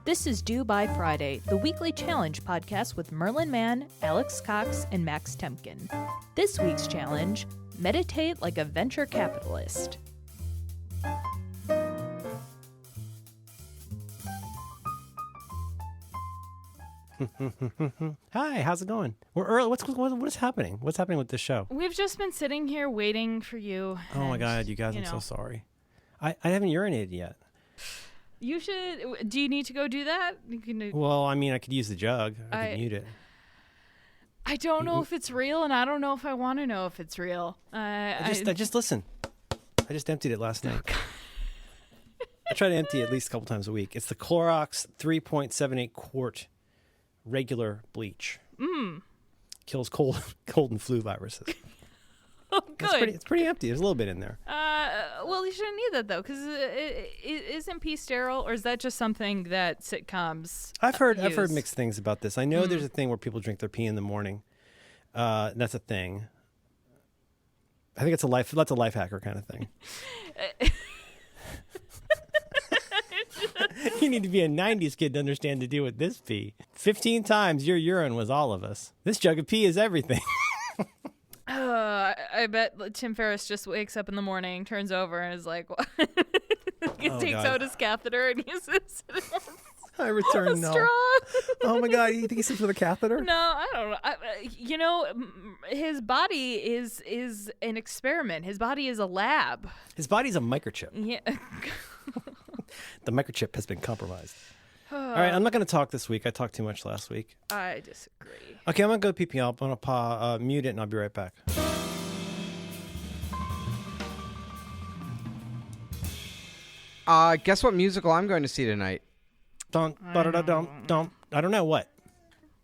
This is Due by Friday, the weekly challenge podcast with Merlin Mann, Alex Cox, and Max Temkin. This week's challenge, meditate like a venture capitalist. Hi, how's it going? We're early. What is happening? What's happening with this show? We've just been sitting here waiting for you. Oh my God, you guys, I'm so sorry. I haven't urinated yet. You should. Do you need to go do that? You can. Well, I mean, I could use the jug. I could mute it. I don't know if it's real, and I don't know if I want to know if it's real. I just listen. I just emptied it last night. I try to empty it at least a couple times a week. It's the Clorox 3.78 quart regular bleach. Kills cold and flu viruses. Oh, good. It's pretty empty. There's a little bit in there. Well, you shouldn't need that though, because isn't pee sterile, or is that just something that sitcoms? I've heard mixed things about this. I know there's a thing where people drink their pee in the morning. That's a thing. I think that's a life hacker kind of thing. You need to be a 90s kid to understand to do with this pee. 15 times your urine was all of us. This jug of pee is everything. I bet Tim Ferriss just wakes up in the morning, turns over, and is like, takes out his catheter and uses it. I return no. Straw. Oh my God! You think he sleeps with a catheter? No, I don't know. His body is an experiment. His body is a lab. His body's a microchip. Yeah. The microchip has been compromised. All right, I'm not going to talk this week. I talked too much last week. I disagree. Okay, I'm going to go pee up. I'm going to mute it, and I'll be right back. Guess what musical I'm going to see tonight? I don't know what.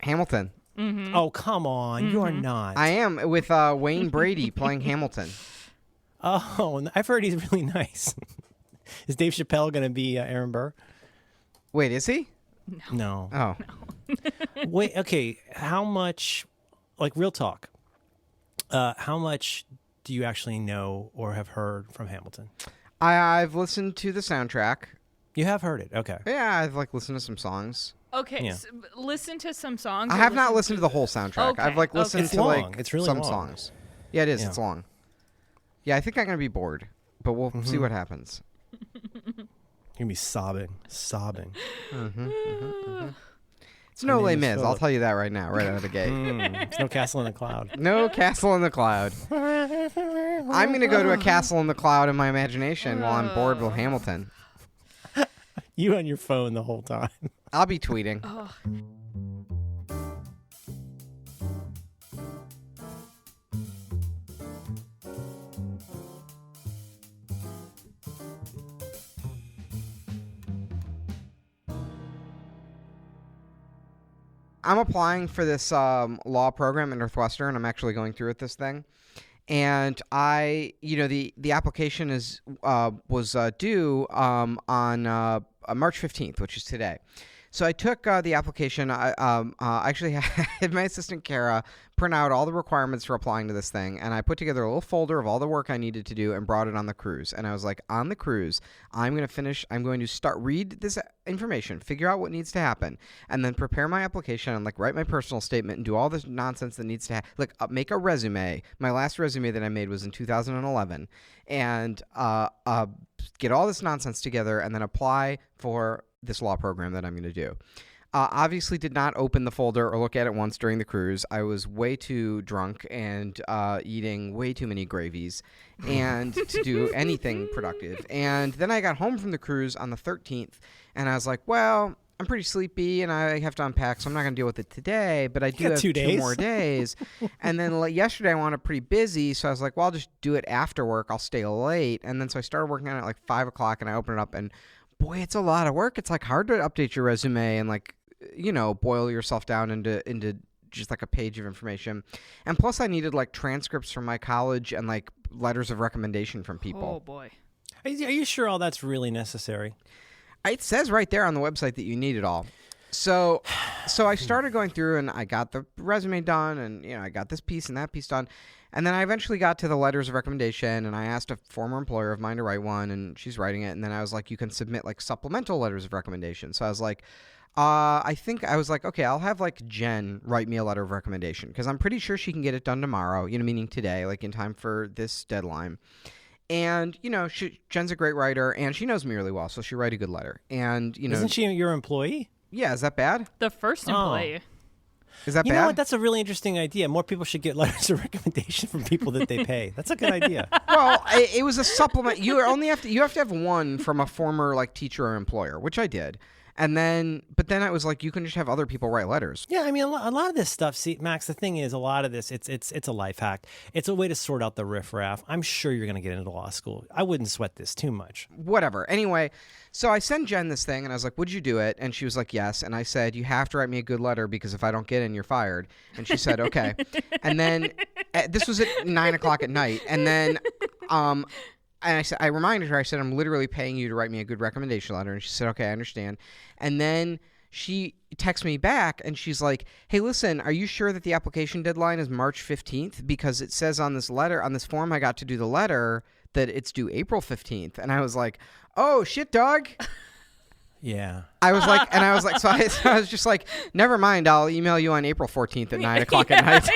Hamilton. Mm-hmm. Oh, come on. You are not. I am, with Wayne Brady playing Hamilton. Oh, I've heard he's really nice. Is Dave Chappelle going to be Aaron Burr? Wait, is he? No. Oh. No. Wait, okay. How much, like real talk, how much do you actually know or have heard from Hamilton? I've listened to the soundtrack. You have heard it. Okay. Yeah, I've listened to some songs. Okay, Yeah. so listen to some songs. I have not listened to the whole soundtrack. Okay, I've listened It's to long. It's really some long. songs. Yeah, it is. Yeah. It's long. Yeah, I think I'm going to be bored, but we'll see what happens. You're going to be sobbing. It's no Les just Mis. feel I'll it. tell you that right now, right out of the gate. It's no castle in the cloud. No castle in the cloud. I'm going to go to a castle in the cloud in my imagination while I'm bored with Hamilton. You on your phone the whole time. I'll be tweeting. Oh. I'm applying for this law program at Northwestern. I'm actually going through with this thing. And the application was due on March 15th, which is today. So I took the application. I actually had my assistant Kara print out all the requirements for applying to this thing, and I put together a little folder of all the work I needed to do and brought it on the cruise. And I was like, on the cruise, I'm going to read this information, figure out what needs to happen, and then prepare my application and write my personal statement and do all this nonsense that needs to make a resume. My last resume that I made was in 2011, and get all this nonsense together and then apply for this law program that I'm going to do. Obviously did not open the folder or look at it once during the cruise. I was way too drunk and eating way too many gravies and to do anything productive. And then I got home from the cruise on the 13th, and I was like, well, I'm pretty sleepy and I have to unpack, so I'm not going to deal with it today, but I do have 2 more days. And then yesterday I wound up pretty busy, so I was like, well, I'll just do it after work. I'll stay late. And then so I started working on it at 5 o'clock, and I opened it up, and boy, it's a lot of work. It's hard to update your resume and boil yourself down into just a page of information. And plus I needed transcripts from my college and letters of recommendation from people. Oh boy. Are you sure all that's really necessary? It says right there on the website that you need it all. So I started going through, and I got the resume done, and I got this piece and that piece done. And then I eventually got to the letters of recommendation, and I asked a former employer of mine to write one, and she's writing it. And then I was like, you can submit like supplemental letters of recommendation. So I was like, okay, I'll have like Jen write me a letter of recommendation because I'm pretty sure she can get it done tomorrow, meaning today, like in time for this deadline. And, Jen's a great writer, and she knows me really well, so she'll write a good letter. And, Isn't she your employee? Yeah, is that bad? The first employee. Is that bad? You know what? That's a really interesting idea. More people should get letters of recommendation from people that they pay. That's a good idea. Well, it was a supplement. You have to have one from a former like teacher or employer, which I did. But then I was like, you can just have other people write letters. Yeah, I mean, a lot of this stuff, see, Max, the thing is, a lot of this, it's a life hack. It's a way to sort out the riffraff. I'm sure you're going to get into law school. I wouldn't sweat this too much. Whatever. Anyway, so I sent Jen this thing, and I was like, would you do it? And she was like, yes. And I said, you have to write me a good letter because if I don't get in, you're fired. And she said, okay. And then this was at 9 o'clock at night. And then and I reminded her, I said, I'm literally paying you to write me a good recommendation letter. And she said, okay, I understand. And then she texts me back and she's like, hey, listen, are you sure that the application deadline is March 15th? Because it says on this form I got to do the letter that it's due April 15th. And I was like, oh, shit, dog. Yeah. I was like, so I was just like, never mind. I'll email you on April 14th at 9 o'clock at night.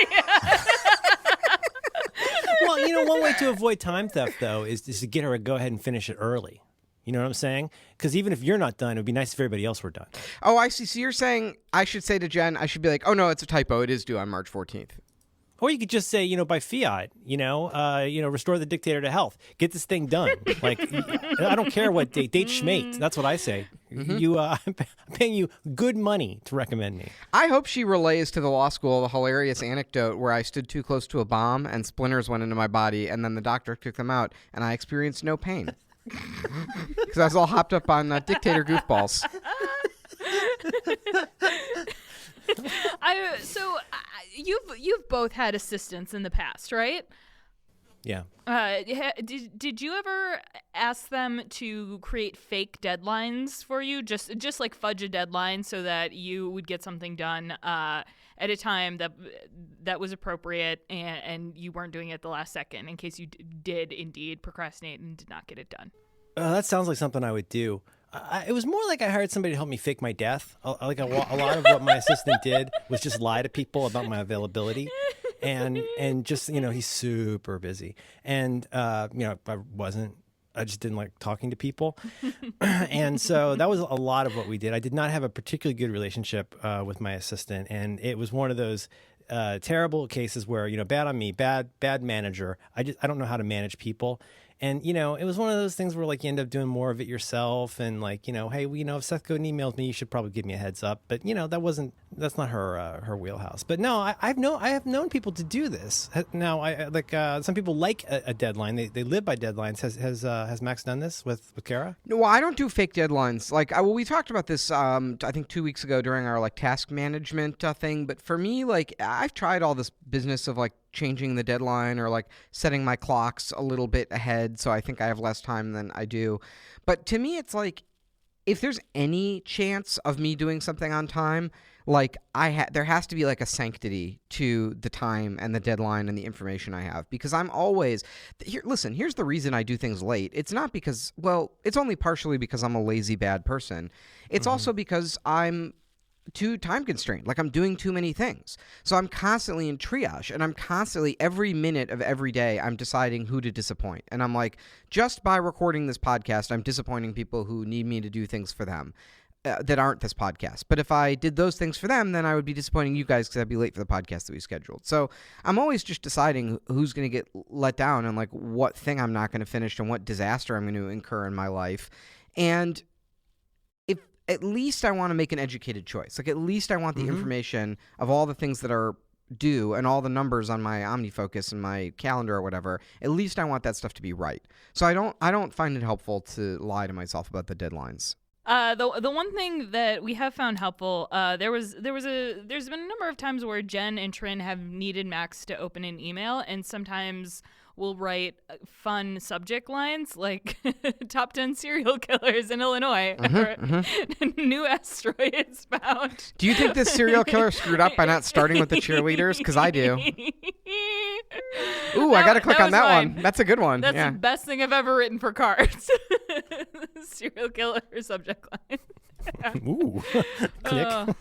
Well, one way to avoid time theft, though, is to get her to go ahead and finish it early. You know what I'm saying? Because even if you're not done, it would be nice if everybody else were done. Oh, I see. So you're saying I should say to Jen, I should be like, oh, no, it's a typo. It is due on March 14th. Or you could just say, by fiat, restore the dictator to health. Get this thing done. Like, I don't care what date schmate. That's what I say. Mm-hmm. I'm paying you good money to recommend me. I hope she relays to the law school the hilarious anecdote where I stood too close to a bomb and splinters went into my body, and then the doctor took them out, and I experienced no pain. Because I was all hopped up on dictator goofballs. You've both had assistants in the past, right? Yeah. Did you ever ask them to create fake deadlines for you, just like fudge a deadline so that you would get something done at a time that was appropriate and you weren't doing it at the last second in case you did indeed procrastinate and did not get it done? That sounds like something I would do. It was more like I hired somebody to help me fake my death. Like a lot of what my assistant did was just lie to people about my availability. And just, he's super busy. And, I wasn't. I just didn't like talking to people. And so that was a lot of what we did. I did not have a particularly good relationship with my assistant. And it was one of those terrible cases where, bad on me, bad manager. I don't know how to manage people. And, it was one of those things where, like, you end up doing more of it yourself. And, like, hey, if Seth Godin emails me, you should probably give me a heads up. But, that's not her wheelhouse. But, no, I have known people to do this. Now, some people like a deadline. They live by deadlines. Has Max done this with Kara? No, well, I don't do fake deadlines. We talked about this, I think 2 weeks ago during our, task management thing. But for me, I've tried all this business of, changing the deadline or setting my clocks a little bit ahead so I think I have less time than I do. But to me, it's if there's any chance of me doing something on time, there has to be a sanctity to the time and the deadline and the information I have, because I'm always here. Listen, here's the reason I do things late. It's not because, it's only partially because I'm a lazy, bad person. It's also because I'm too time constrained. I'm doing too many things. So I'm constantly in triage, and I'm constantly, every minute of every day, I'm deciding who to disappoint. And I'm just by recording this podcast, I'm disappointing people who need me to do things for them that aren't this podcast. But if I did those things for them, then I would be disappointing you guys because I'd be late for the podcast that we scheduled. So I'm always just deciding who's going to get let down and what thing I'm not going to finish and what disaster I'm going to incur in my life. And at least I want to make an educated choice. At least I want the information of all the things that are due and all the numbers on my OmniFocus and my calendar or whatever. At least I want that stuff to be right. So I don't find it helpful to lie to myself about the deadlines. The one thing that we have found helpful, there's been a number of times where Jen and Trin have needed Max to open an email, and sometimes we'll write fun subject lines like top 10 serial killers in Illinois or new asteroids found. Do you think this serial killer screwed up by not starting with the cheerleaders? Because I do. Ooh, I got to click on was that mine. one. That's a good one. That's yeah. the best thing I've ever written for cards. Serial killer subject line. Ooh, click.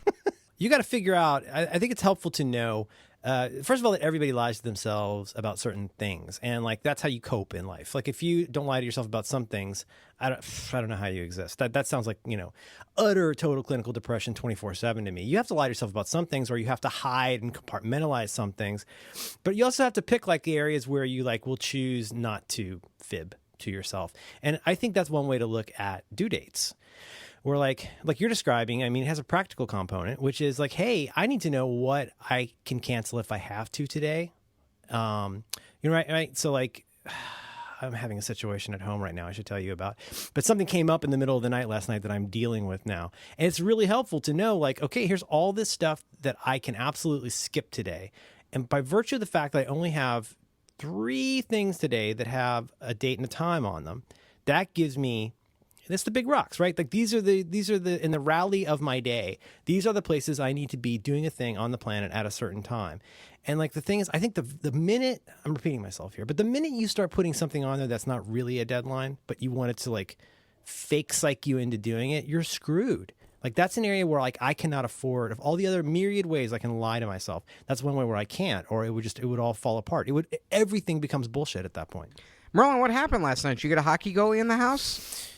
You got to figure out, I think it's helpful to know, first of all, that everybody lies to themselves about certain things. And like, that's how you cope in life. Like if you don't lie to yourself about some things, I don't know how you exist. That sounds like, utter total clinical depression 24/7 to me. You have to lie to yourself about some things, or you have to hide and compartmentalize some things. But you also have to pick like the areas where you like will choose not to fib to yourself. And I think that's one way to look at due dates. Where like you're describing, I mean, it has a practical component, which is like, hey, I need to know what I can cancel if I have to today. Right? So like, I'm having a situation at home right now I should tell you about. But something came up in the middle of the night last night that I'm dealing with now. And it's really helpful to know like, okay, here's all this stuff that I can absolutely skip today. And by virtue of the fact that I only have 3 things today that have a date and a time on them, that gives me... That's the big rocks, right? Like these are the in the rally of my day. These are the places I need to be doing a thing on the planet at a certain time. And like the thing is, I think the minute, I'm repeating myself here, but the minute you start putting something on there that's not really a deadline, but you want it to like fake psych you into doing it, you're screwed. Like that's an area where like I cannot afford, of all the other myriad ways I can lie to myself, that's one way where I can't, or it would all fall apart. Everything becomes bullshit at that point. Merlin, what happened last night? You get a hockey goalie in the house?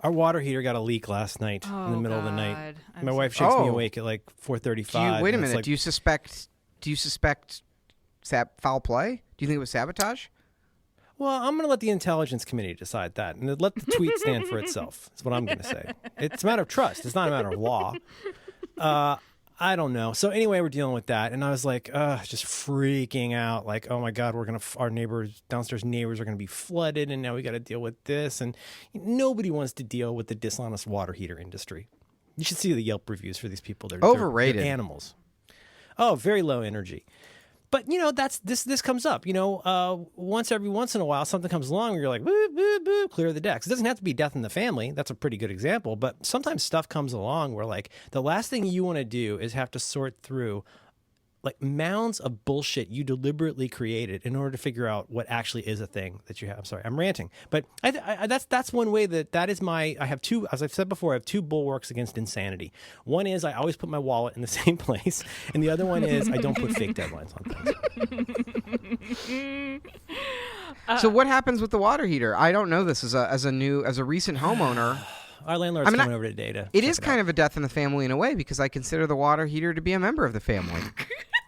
Our water heater got a leak last night in the middle of the night. My wife shakes me awake at like 4:35. Wait a minute. Do you suspect foul play? Do you think it was sabotage? Well, I'm going to let the intelligence committee decide that, and let the tweet stand for itself. That's what I'm going to say. It's a matter of trust. It's not a matter of law. I don't know. So anyway, we're dealing with that, and I was like, just freaking out. Like, oh my God, our downstairs neighbors are gonna be flooded, and now we got to deal with this. And nobody wants to deal with the dishonest water heater industry. You should see the Yelp reviews for these people. They're overrated. They're animals. Oh, very low energy. But that's this comes up. Every once in a while, something comes along where you're like, boo, boo, boo, clear the decks. It doesn't have to be death in the family. That's a pretty good example. But sometimes stuff comes along where like the last thing you want to do is have to sort through like mounds of bullshit you deliberately created in order to figure out what actually is a thing that you have. I'm sorry, I'm ranting, but that's one way that is I have 2, as I've said before, I have 2 bulwarks against insanity. One is I always put my wallet in the same place, and the other one is I don't put fake deadlines on things. So what happens with the water heater? I don't know this as a recent homeowner. Our landlord's coming over today to. It is kind of a death in the family in a way because I consider the water heater to be a member of the family.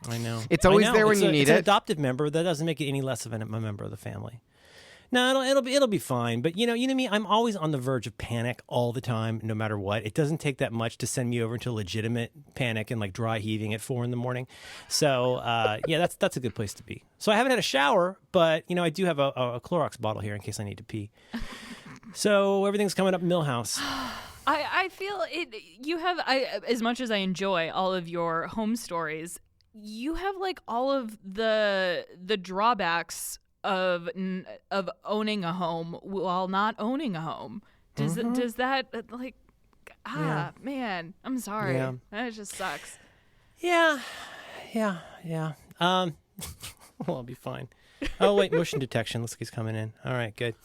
I know. It's always there when you need it. It's an adoptive member. That doesn't make it any less of a member of the family. No, it'll be fine. But you know me. I'm always on the verge of panic all the time, no matter what. It doesn't take that much to send me over into legitimate panic and like dry heaving at 4 a.m. So yeah, that's a good place to be. So I haven't had a shower, but I do have a Clorox bottle here in case I need to pee. So everything's coming up Millhouse. I feel it. You have as much as I enjoy all of your home stories, you have like all of the drawbacks of owning a home while not owning a home. Does that like man, I'm sorry. Yeah. That just sucks. Yeah. Well, I'll be fine. Oh wait, motion detection looks like he's coming in. All right, good.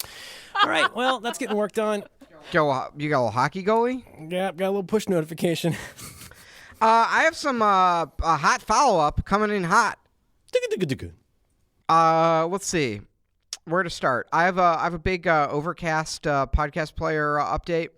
All right, well, that's getting work done. You got a little hockey goalie? Yeah, got a little push notification. I have some a hot follow-up coming in hot. Let's see where to start. I have a big Overcast podcast player update.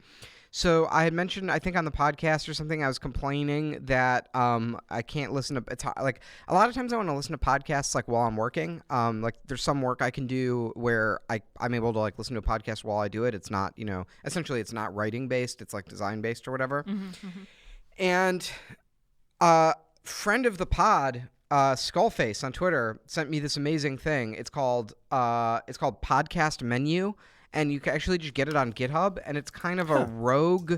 So I had mentioned, I think on the podcast or something, I was complaining that I can't listen to. It's like a lot of times I want to listen to podcasts like while I'm working. Like there's some work I can do where I'm able to like listen to a podcast while I do it. It's not essentially it's not writing based. It's like design based or whatever. And friend of the pod, Skullface on Twitter sent me this amazing thing. It's called Podcast Menu. And you can actually just get it on GitHub, and it's kind of a rogue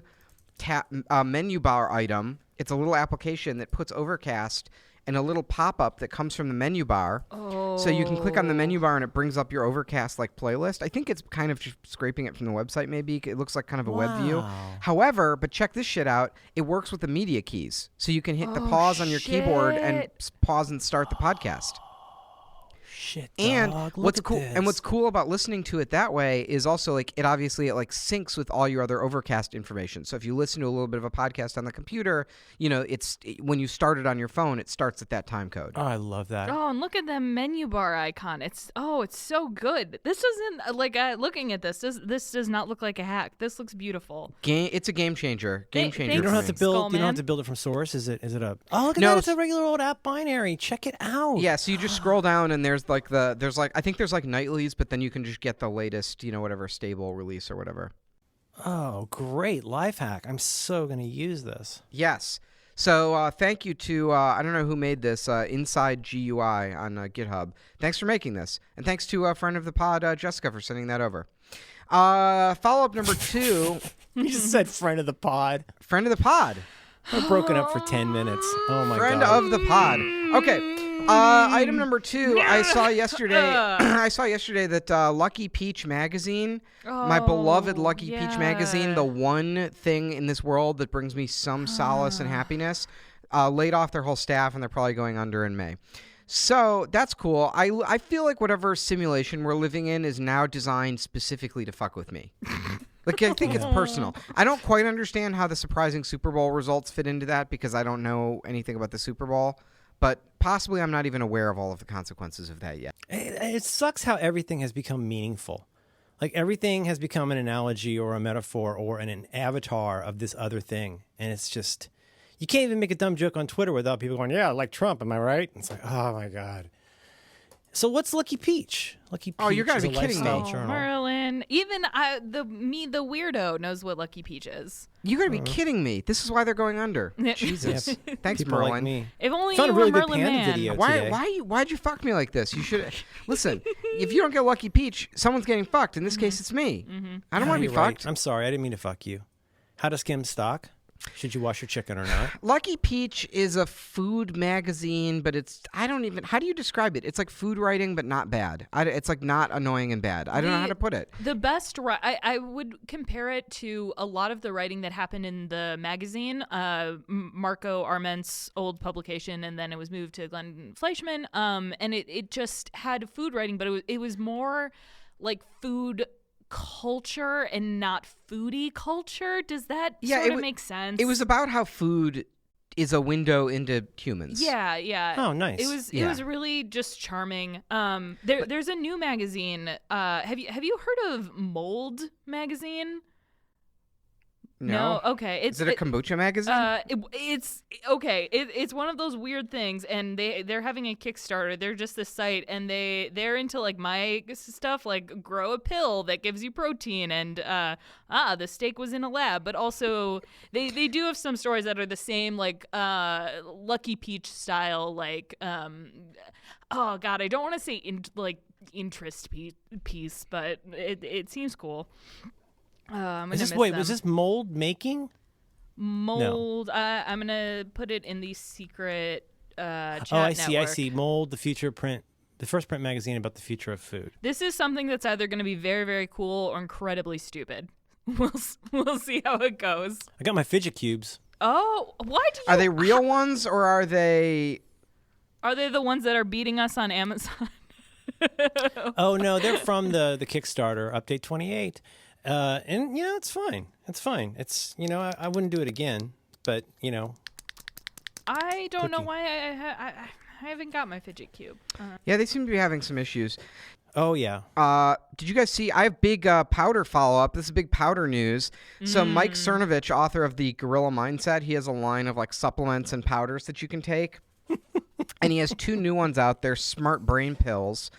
menu bar item. It's a little application that puts Overcast in a little pop-up that comes from the menu bar. Oh. So you can click on the menu bar and it brings up your Overcast like playlist. I think it's kind of just scraping it from the website maybe. It looks like kind of a web view. However, but check this shit out. It works with the media keys. So you can hit the pause on your keyboard and pause and start the podcast. Shit, and dog, what's cool this. and what's cool about listening to it that way is also like it syncs with all your other Overcast information. So if you listen to a little bit of a podcast on the computer, it's when you start it on your phone, it starts at that time code. Oh, I love that. Oh, and look at the menu bar icon. It's so good. This doesn't looking at this. This does not look like a hack. This looks beautiful. It's a game changer. Game changer. You don't have to build. Skullman. You don't have to build it from source. Is it a? Oh, look at No, that! It's a regular old app binary. Check it out. Yeah. So you just scroll down and there's I think there's like nightlies, but then you can just get the latest, whatever stable release or whatever. Oh, great life hack! I'm so gonna use this. Yes. So thank you to I don't know who made this Inside GUI on GitHub. Thanks for making this, and thanks to a friend of the pod, Jessica, for sending that over. Follow-up number 2. You just said friend of the pod. Friend of the pod. We're broken up for 10 minutes. Oh my Friend god. of the pod. Okay. Item number 2. I saw yesterday. That Lucky Peach magazine, my beloved Lucky Peach magazine, the one thing in this world that brings me some solace and happiness, laid off their whole staff, and they're probably going under in May. So that's cool. I feel like whatever simulation we're living in is now designed specifically to fuck with me. Like, I think it's personal. I don't quite understand how the surprising Super Bowl results fit into that because I don't know anything about the Super Bowl. But possibly I'm not even aware of all of the consequences of that yet. It sucks how everything has become meaningful. Like, everything has become an analogy or a metaphor or an avatar of this other thing. And it's just, you can't even make a dumb joke on Twitter without people going, yeah, like Trump, am I right? It's like, oh my God. So what's Lucky Peach? Lucky Peach. Oh, you gotta is be a kidding me. lifestyle journal. Merlin. Even the weirdo knows what Lucky Peach is. You gotta be kidding me. This is why they're going under. Jesus. Yep. Thanks, People Merlin. like me. If only Found you a were really good Merlin Panda Man. video today. Why'd you fuck me like this? You should listen. If you don't get Lucky Peach, someone's getting fucked. In this case, it's me. I don't want to be You're right. fucked. I'm sorry. I didn't mean to fuck you. How to skim stock? Should you wash your chicken or not? Lucky Peach is a food magazine, but how do you describe it? It's like food writing, but not bad. It's like not annoying and bad. I don't know how to put it. The best, I would compare it to a lot of the writing that happened in the magazine, Marco Arment's old publication, and then it was moved to Glenn Fleischman. And it just had food writing, but it was more like food culture and not foodie culture. Does that sort of make sense? It was about how food is a window into humans. Yeah. Oh, nice. It was really just charming. There's a new magazine. Have you heard of Mold magazine? No. Okay. Is it a kombucha magazine? It's okay. It's one of those weird things, and they're having a Kickstarter. They're just this site, and they're into like my stuff, like grow a pill that gives you protein, and the steak was in a lab. But also they do have some stories that are the same, like Lucky Peach style, like oh god, I don't want to say interest piece, but it seems cool. Was this mold making? Mold. No. I'm gonna put it in the secret chat I network. see. Mold, the first print magazine about the future of food. This is something that's either going to be very, very cool or incredibly stupid. We'll see how it goes. I got my fidget cubes. Oh, why do you? Are they real ones or are they? Are they the ones that are beating us on Amazon? Oh no, they're from the Kickstarter Update 28. And it's fine. It's fine. It's I wouldn't do it again, but I don't know why I haven't got my fidget cube. Yeah, they seem to be having some issues. Oh yeah. Did you guys see? I have big powder follow-up. This is big powder news. So Mike Cernovich, author of the Gorilla Mindset, he has a line of like supplements and powders that you can take, and he has 2 new ones out there: Smart Brain Pills.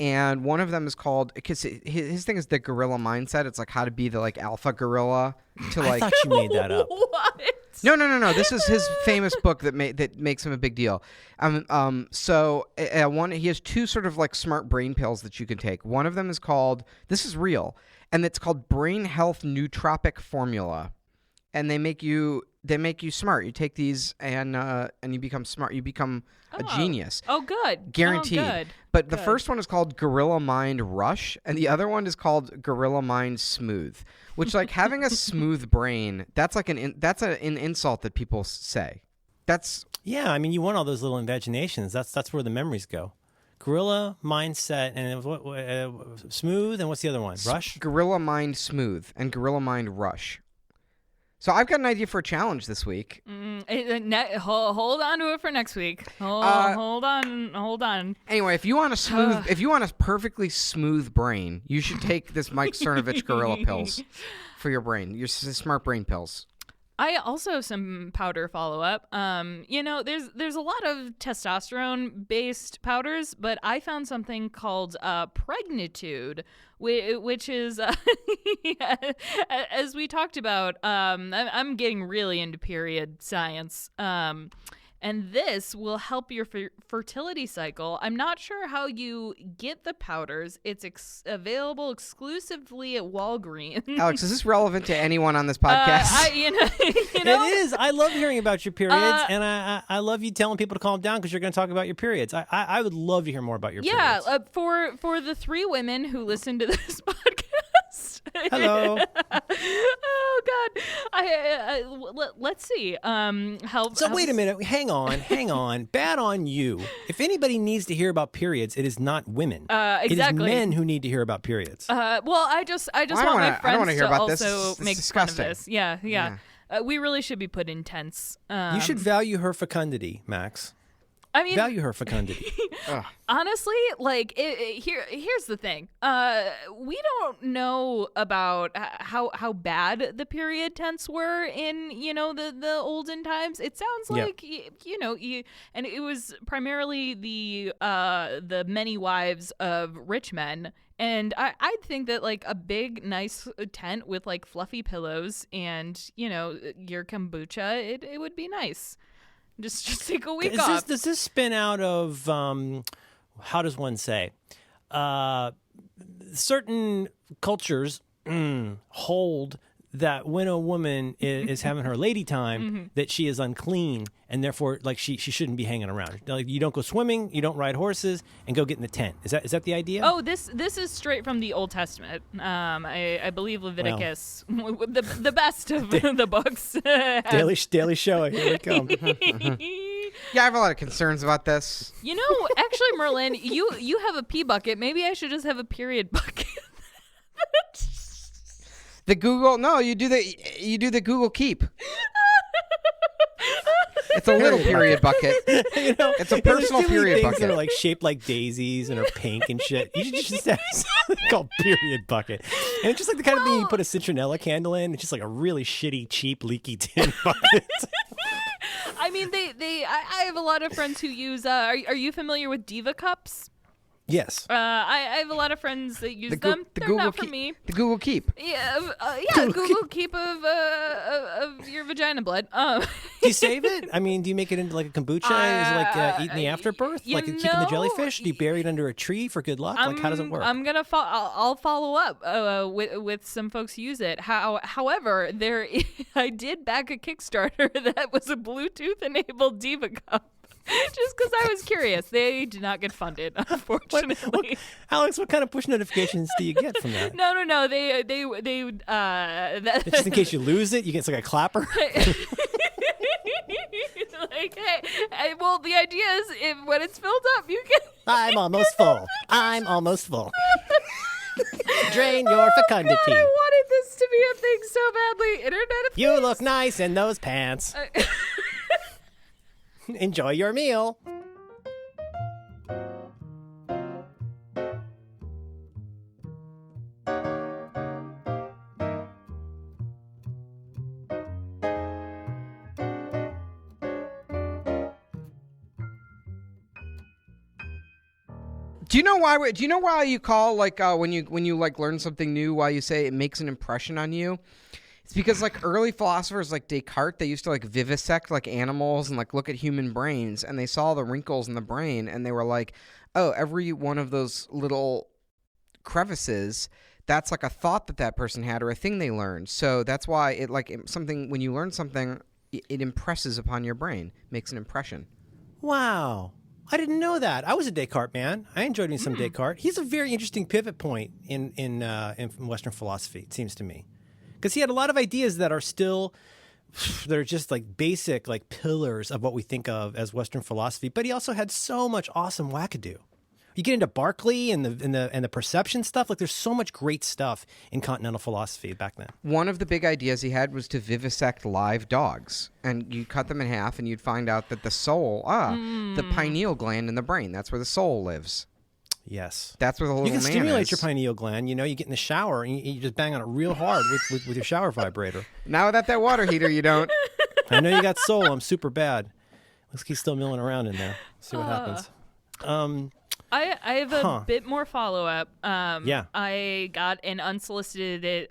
And one of them is called, because his thing is the gorilla mindset. It's like how to be the like alpha gorilla to like. I thought you made that up. What? No. This is his famous book that makes him a big deal. So he has 2 sort of like smart brain pills that you can take. One of them is called, this is real, and it's called Brain Health Nootropic Formula. and they make you smart. You take these and you become smart. You become a genius. Oh, good. Guaranteed. Oh, good. But the first one is called Gorilla Mind Rush, and the other one is called Gorilla Mind Smooth. Which, like, having a smooth brain, that's like an insult that people say. Yeah, I mean, you want all those little invaginations. That's where the memories go. Gorilla mindset and what smooth, and what's the other one? Rush? Gorilla Mind Smooth and Gorilla Mind Rush. So I've got an idea for a challenge this week. Hold on to it for next week. Hold on. Anyway, if you want a perfectly smooth brain, you should take this Mike Cernovich Gorilla pills for your brain. Your smart brain pills. I also have some powder follow-up. There's a lot of testosterone-based powders, but I found something called Pregnitude, which is, as we talked about, I'm getting really into period science. And this will help your fertility cycle. I'm not sure how you get the powders. It's available exclusively at Walgreens. Alex, is this relevant to anyone on this podcast? It is. I love hearing about your periods, and I love you telling people to calm down because you're going to talk about your periods. I would love to hear more about your periods. Yeah, for the 3 women who listen to this podcast. Hello. Oh God. Let's see. Wait a minute. Hang on. Bad on you. If anybody needs to hear about periods, it is not women. Exactly. It is men who need to hear about periods. I just want my friends hear to about also this. make fun of this. Yeah. We really should be put in tents. You should value her fecundity, Max. I mean, value her fecundity. Honestly, like here's the thing. We don't know about how bad the period tents were in the olden times. It sounds like and it was primarily the many wives of rich men. And I'd think that like a big nice tent with like fluffy pillows and your kombucha, it would be nice. Just take a week off. Does this spin out of, how does one say? Certain cultures hold that when a woman is having her lady time, that she is unclean, and therefore, like, she shouldn't be hanging around. Like, you don't go swimming, you don't ride horses, and go get in the tent. Is that the idea? Oh, this is straight from the Old Testament. I believe Leviticus, the best of the books. Daily show. Here we come. Yeah, I have a lot of concerns about this. Actually, Merlin, you have a pee bucket. Maybe I should just have a period bucket. The Google, no, you do the Google Keep. It's a little period bucket. It's a personal period things bucket. that are like shaped like daisies and are pink and shit. You should just have something called period bucket. And it's just like the kind of thing you put a citronella candle in. It's just like a really shitty, cheap, leaky tin bucket. I mean, I have a lot of friends who use. Are you familiar with Diva cups? Yes. I have a lot of friends that use them. They're not for me. The Google Keep. Yeah, Google Keep of your vagina blood. Do you save it? I mean, do you make it into like a kombucha? Is it like eating the afterbirth? Like keeping the jellyfish? Do you bury it under a tree for good luck? Like, how does it work? I'll follow up with some folks who use it. However, I did back a Kickstarter that was a Bluetooth-enabled Diva cup. Just because I was curious. They did not get funded, unfortunately. Alex, what kind of push notifications do you get from that? No. They just in case you lose it, you get like a clapper. Like, hey, well, the idea is when it's filled up, you can. I'm almost full. Drain your fecundity. God, I wanted this to be a thing so badly. Internet of You Things. look nice in those pants. Enjoy your meal. Do you know why you call like when you like learn something new, why you say it makes an impression on you? It's because like early philosophers like Descartes, they used to like vivisect like animals and like look at human brains, and they saw the wrinkles in the brain, and they were like, oh, every one of those little crevices, that's like a thought that person had or a thing they learned. So that's why something, when you learn something, it impresses upon your brain, makes an impression. Wow. I didn't know that. I was a Descartes man. I enjoyed me some Descartes. He's a very interesting pivot point in Western philosophy, it seems to me. Because he had a lot of ideas that are still, that are just like basic, like pillars of what we think of as Western philosophy. But he also had so much awesome wackadoo. You get into Berkeley and the perception stuff. Like, there's so much great stuff in continental philosophy back then. One of the big ideas he had was to vivisect live dogs, and you cut them in half, and you'd find out that the soul, the pineal gland in the brain, that's where the soul lives. Yes, that's where the little man is. You can stimulate your pineal gland. You know, you get in the shower and you just bang on it real hard with your shower vibrator. Now without that water heater, you don't. I know you got soul. I'm super bad. Looks like he's still milling around in there. See what happens. I have a bit more follow-up. Yeah. I got an unsolicited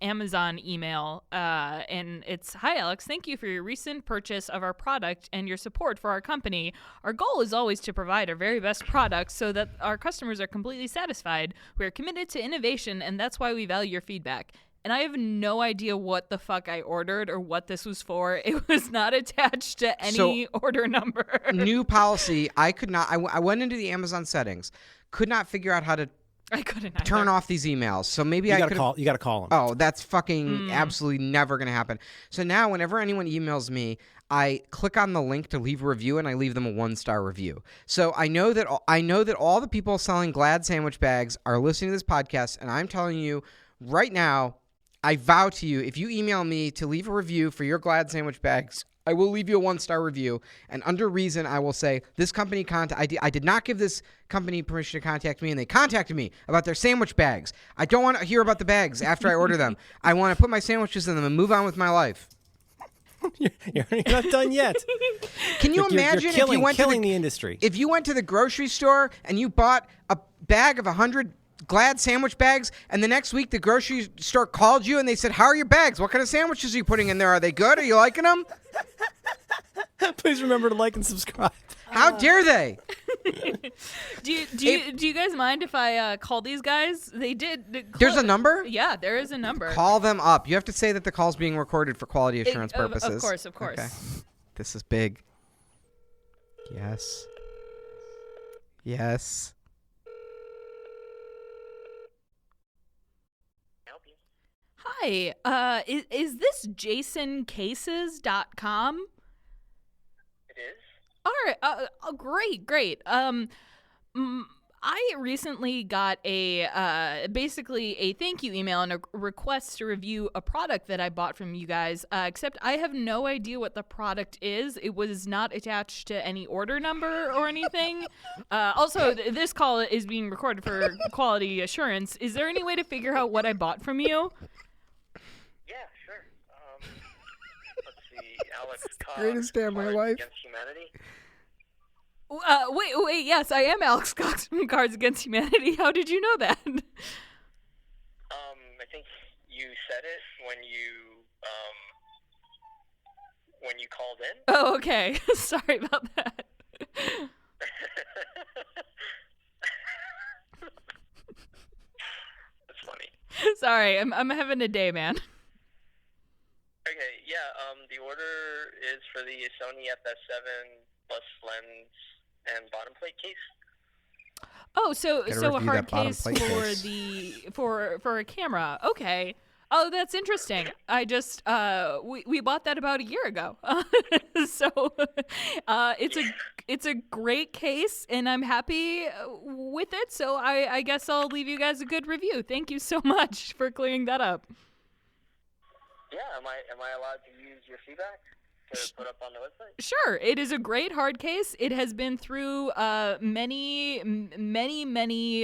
Amazon email, and it's, "Hi, Alex. Thank you for your recent purchase of our product and your support for our company. Our goal is always to provide our very best product so that our customers are completely satisfied. We are committed to innovation, and that's why we value your feedback." And I have no idea what the fuck I ordered or what this was for. It was not attached to any order number. New policy. I could not. I went into the Amazon settings, could not figure out how to. I couldn't turn off these emails. So maybe you I gotta could. You got to call them. Oh, that's fucking absolutely never gonna happen. So now, whenever anyone emails me, I click on the link to leave a review, and I leave them a 1-star review. So I know that all the people selling Glad sandwich bags are listening to this podcast, and I'm telling you right now. I vow to you, if you email me to leave a review for your Glad sandwich bags, I will leave you a 1-star review. And under reason, I will say, this company I did not give this company permission to contact me, and they contacted me about their sandwich bags. I don't want to hear about the bags after I order them. I want to put my sandwiches in them and move on with my life. You're not done yet. Can you imagine you're if you went killing the industry? If you went to the grocery store and you bought a bag of 100 Glad sandwich bags, and the next week the grocery store called you and they said, "How are your bags? What kind of sandwiches are you putting in there? Are they good? Are you liking them?" Please remember to like and subscribe. How dare they? Do you guys mind if I call these guys? They did. There's a number? Yeah, there is a number. Call them up. You have to say that the call's being recorded for quality assurance purposes. Of course. Okay. This is big. Yes. Hi, is this jasoncases.com? It is. All right, great. I recently got basically a thank you email and a request to review a product that I bought from you guys, except I have no idea what the product is. It was not attached to any order number or anything. Also, this call is being recorded for quality assurance. Is there any way to figure out what I bought from you? Yeah, sure. Let's see. Alex Cox. Greatest day of my life. Against Humanity. Wait. Yes, I am Alex Cox from Cards Against Humanity. How did you know that? I think you said it when you called in. Oh, okay. Sorry about that. That's funny. Sorry, I'm having a day, man. Okay, yeah. The order is for the Sony FS7 plus lens and bottom plate case. Oh, so a hard case for a camera. Okay. Oh, that's interesting. I just we bought that about a year ago. So it's a great case, and I'm happy with it. So I guess I'll leave you guys a good review. Thank you so much for clearing that up. Yeah, am I allowed to use your feedback to put up on the website? Sure. It is a great hard case. It has been through many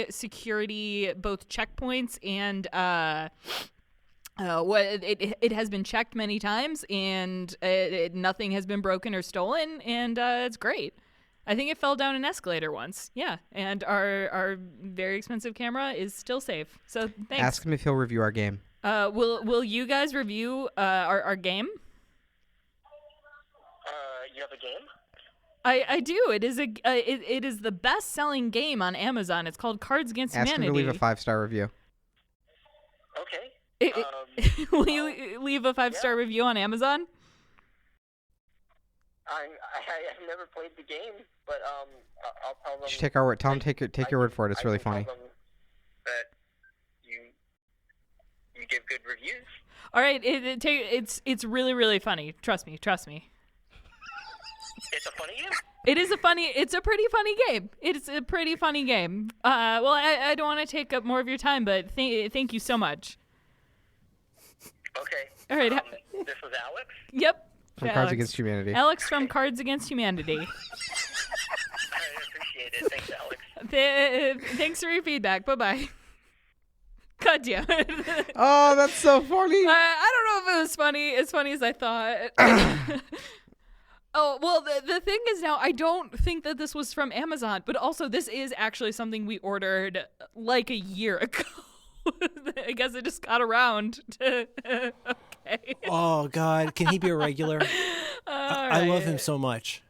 security, both checkpoints and it has been checked many times, and nothing has been broken or stolen, and it's great. I think it fell down an escalator once. Yeah, and our very expensive camera is still safe. So thanks. Ask him if he'll review our game. Will you guys review our game? You have a game? I do. It is it is the best-selling game on Amazon. It's called Cards Against Humanity. Ask him to leave a 5-star review. Will you leave a 5-star review on Amazon? I've never played the game, but I'll tell them. You should take our word. Tell them take your word for it. It's really funny. Tell them that you give good reviews. All right, it's really, really funny. Trust me. It's a funny game. It's a pretty funny game. It's a pretty funny game. Well, I don't want to take up more of your time, but thank you so much. Okay. All right. This was Alex? Yep. From Cards Against Humanity. Alex from Cards Against Humanity. I appreciate it. Thanks, Alex. Thanks for your feedback. Bye-bye. God damn it. Oh, that's so funny. I don't know if it was funny, as funny as I thought. Oh, well, the thing is now, I don't think that this was from Amazon, but also this is actually something we ordered like a year ago. I guess it just got around to... Okay. Oh, God. Can he be a regular? I love him so much.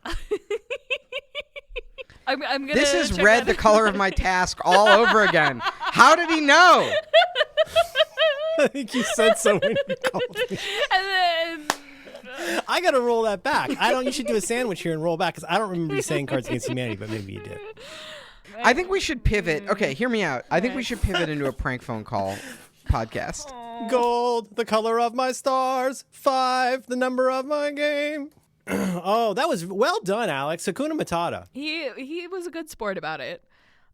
I'm gonna This is Red, the color of my task, all over again. How did he know? I think you said so when you called me. And then... I got to roll that back. You should do a sandwich here and roll back, because I don't remember you saying Cards Against Humanity, but maybe you did. I think we should pivot. Okay, hear me out. I think we should pivot into a prank phone call podcast. Gold, the color of my stars. 5, the number of my game. Oh, that was well done, Alex. Hakuna Matata. He was a good sport about it.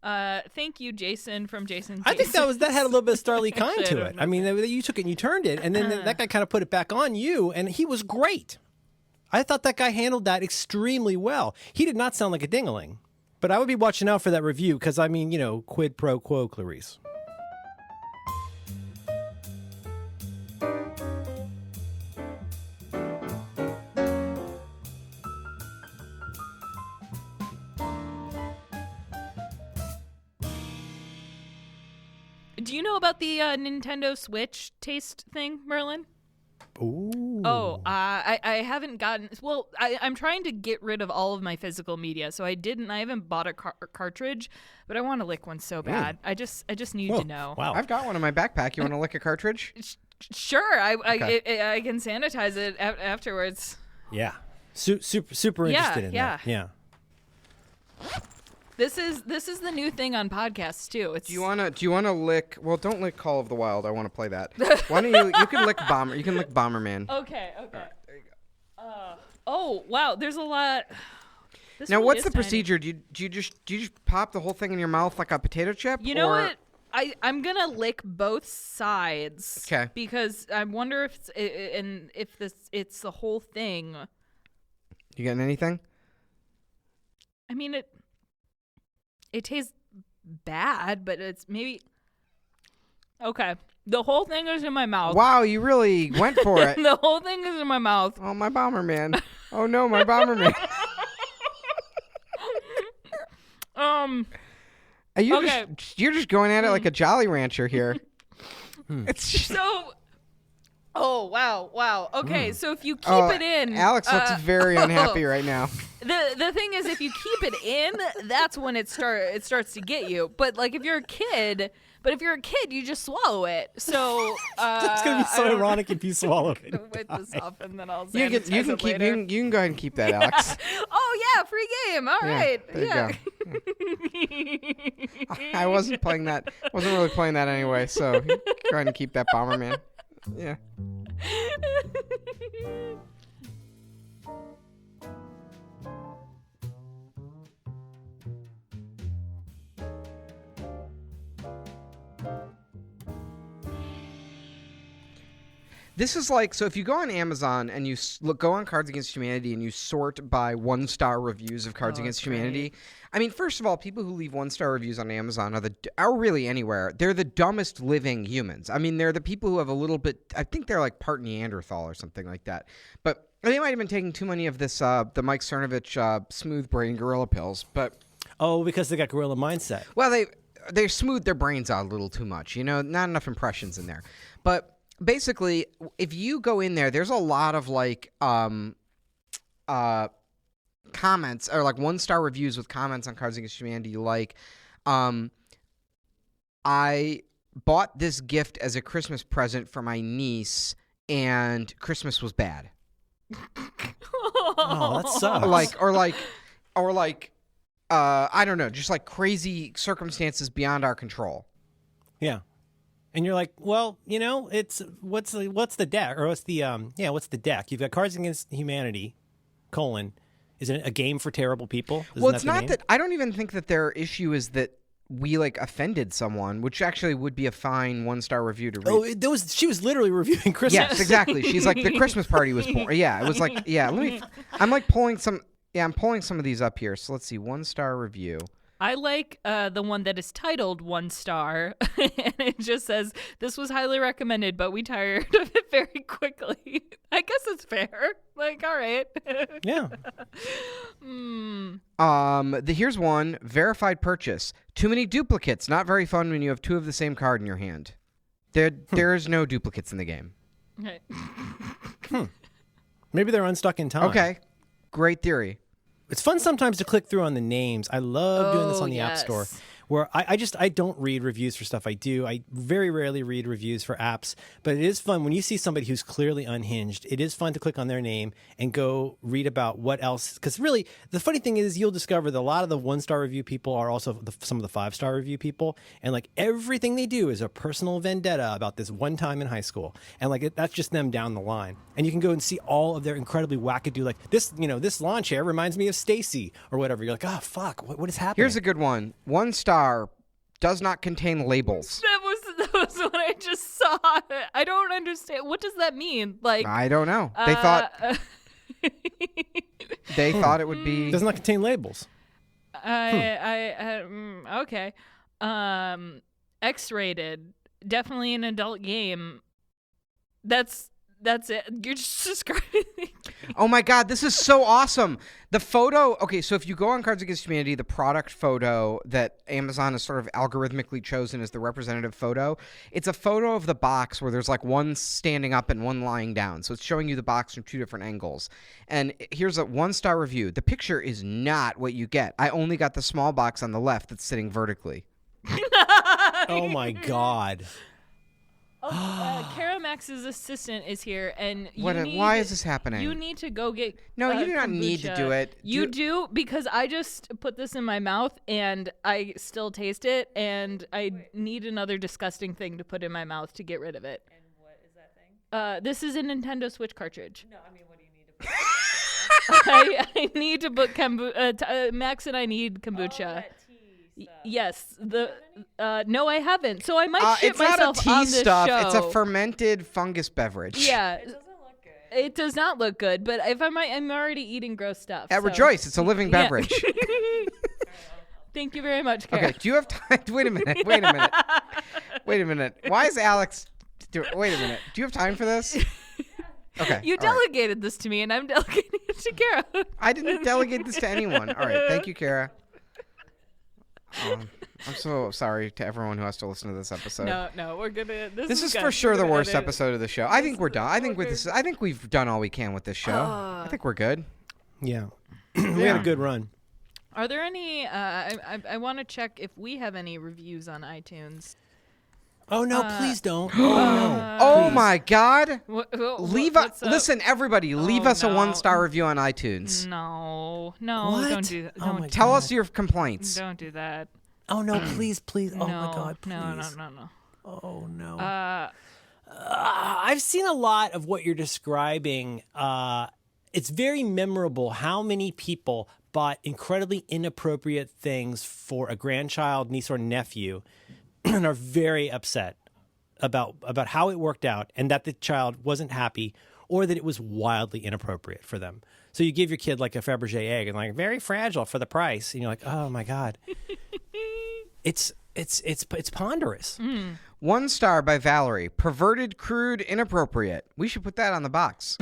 Thank you, Jason from Jason. I think that had a little bit of Starly Kine Actually, to it. I mean, you took it and you turned it, and then that guy kind of put it back on you, and he was great. I thought that guy handled that extremely well. He did not sound like a dingaling, but I would be watching out for that review because, I mean, quid pro quo, Clarice. Do you know about the Nintendo Switch taste thing, Merlin? Ooh. Oh, I haven't gotten... Well, I'm trying to get rid of all of my physical media, so I haven't bought a cartridge, but I want to lick one so bad. I just need to know. Wow. I've got one in my backpack. You want to lick a cartridge? Sure, Okay. I can sanitize it afterwards. Yeah. Super interested in that. Yeah. This is the new thing on podcasts too. Do you wanna lick? Well, don't lick Call of the Wild. I want to play that. Why don't you can lick Bomber? You can lick Bomberman. Okay. Right, there you go. Oh wow, there's a lot. This Now, really what's is the tiny. procedure? Do you just pop the whole thing in your mouth like a potato chip? You know or... what? I'm gonna lick both sides. Okay. Because I wonder if it's the whole thing. You getting anything? I mean it tastes bad, but it's maybe okay. The whole thing is in my mouth. Wow, you really went for it. The whole thing is in my mouth. Oh, my Bomberman. Oh no, my Bomberman. You're just going at it like a Jolly Rancher here. It's just... So oh wow. Okay, so if you keep it in, Alex looks very unhappy right now. The thing is, if you keep it in, that's when it starts to get you. But like if you're a kid, you just swallow it. So It's gonna be so ironic if you swallow it. Wipe this off and then I'll You sanitize can it keep. later. You can go ahead and keep that, Alex. Oh yeah, free game. All right. There Yeah. you go. I wasn't playing that. Wasn't really playing that anyway. So go ahead and keep that Bomberman. Yeah. This is like, so if you go on Amazon and you go on Cards Against Humanity and you sort by 1-star reviews of Cards Against Humanity, I mean, first of all, people who leave 1-star reviews on Amazon are really anywhere. They're the dumbest living humans. I mean, they're the people who have a little bit, I think they're like part Neanderthal or something like that. But they might have been taking too many of this, the Mike Cernovich smooth brain gorilla pills. But Oh, because they got gorilla mindset. well, they smooth their brains out a little too much. Not enough impressions in there. But basically, if you go in there, there's a lot of like comments or like 1-star reviews with comments on Cards Against Humanity, like I bought this gift as a Christmas present for my niece, and Christmas was bad. Oh, that sucks. I don't know, just like crazy circumstances beyond our control. Yeah. And you're like, well, it's what's the deck, or what's the deck? You've got Cards Against Humanity, : is it a game for terrible people? Well, it's not that. I don't even think that their issue is that we offended someone, which actually would be a fine 1-star review to read. Oh, she was literally reviewing Christmas. Yes, exactly. She's like, the Christmas party was poor. Yeah, it was like, yeah. I'm pulling some. Yeah, I'm pulling some of these up here. So let's see, 1-star review. I like the one that is titled 1 star, and it just says, "This was highly recommended, but we tired of it very quickly." I guess it's fair. Like, all right. Yeah. Here's one: verified purchase. Too many duplicates. Not very fun when you have two of the same card in your hand. There is no duplicates in the game. Okay. Maybe they're unstuck in time. Okay, great theory. It's fun sometimes to click through on the names. I love doing this on the App Store, where I don't read reviews for stuff I do. I very rarely read reviews for apps, but it is fun when you see somebody who's clearly unhinged. It is fun to click on their name and go read about what else. Because really, the funny thing is you'll discover that a lot of the 1-star review people are also some of the 5-star review people. And like everything they do is a personal vendetta about this one time in high school. And like that's just them down the line. And you can go and see all of their incredibly wackadoo, like this lawn chair reminds me of Stacy or whatever. You're like, oh, fuck, what is happening? Here's a good one. 1 star. Does not contain labels. That was what I just saw. I don't understand. What does that mean? Like, I don't know. They thought it would be. Does not contain labels. Okay. X-rated. Definitely an adult game. That's it. You're just describing. Oh my God, this is so awesome. The photo. Okay, so if you go on Cards Against Humanity, the product photo that Amazon has sort of algorithmically chosen as the representative photo, it's a photo of the box where there's like one standing up and one lying down. So it's showing you the box from 2 different angles. And here's a 1-star review. The picture is not what you get. I only got the small box on the left that's sitting vertically. Oh my God. Kara Max's assistant is here, and why is this happening? You need to go get. No, you do not kombucha. need to do it. You do, because I just put this in my mouth and I still taste it, and I need another disgusting thing to put in my mouth to get rid of it. And what is that thing? This is a Nintendo Switch cartridge. No, I mean, what do you need to put? I need to put Max and I need kombucha. Oh, that tea stuff. Yes, no, I haven't. So I might shit it's not myself a tea on this stuff. show. It's a fermented fungus beverage. Yeah, It doesn't look good. it does not look good. But if I'm already eating gross stuff. At so. Rejoice, it's a living Yeah. beverage. Thank you very much, Kara. Okay, do you have time? Wait a minute. Why is Alex? Wait a minute. Do you have time for this? Okay. You all right. delegated this to me, and I'm delegating it to Kara. I didn't delegate this to anyone. All right. Thank you, Kara. I'm so sorry to everyone who has to listen to this episode. No, we're gonna. This is good. for sure We're the gonna worst edit it. episode of the show. I think we're done. I think we've done all we can with this show. I think we're good. Yeah. We had a good run. Are there any? I want to check if we have any reviews on iTunes. Oh, no, please don't. Oh, no. Oh Please. my God! Leave us. Listen, everybody, leave us a 1-star review on iTunes. No, What? don't do that. Oh Don't my Tell God. us your complaints. Don't do that. Oh, no, please. Oh, no, my God, please. No. Oh, no. Uh, I've seen a lot of what you're describing. It's very memorable how many people bought incredibly inappropriate things for a grandchild, niece, or nephew and are very upset about how it worked out and that the child wasn't happy or that it was wildly inappropriate for them. So you give your kid like a Fabergé egg and like very fragile for the price, and you're like, oh my God. It's ponderous. 1 star by Valerie. Perverted, crude, inappropriate. We should put that on the box.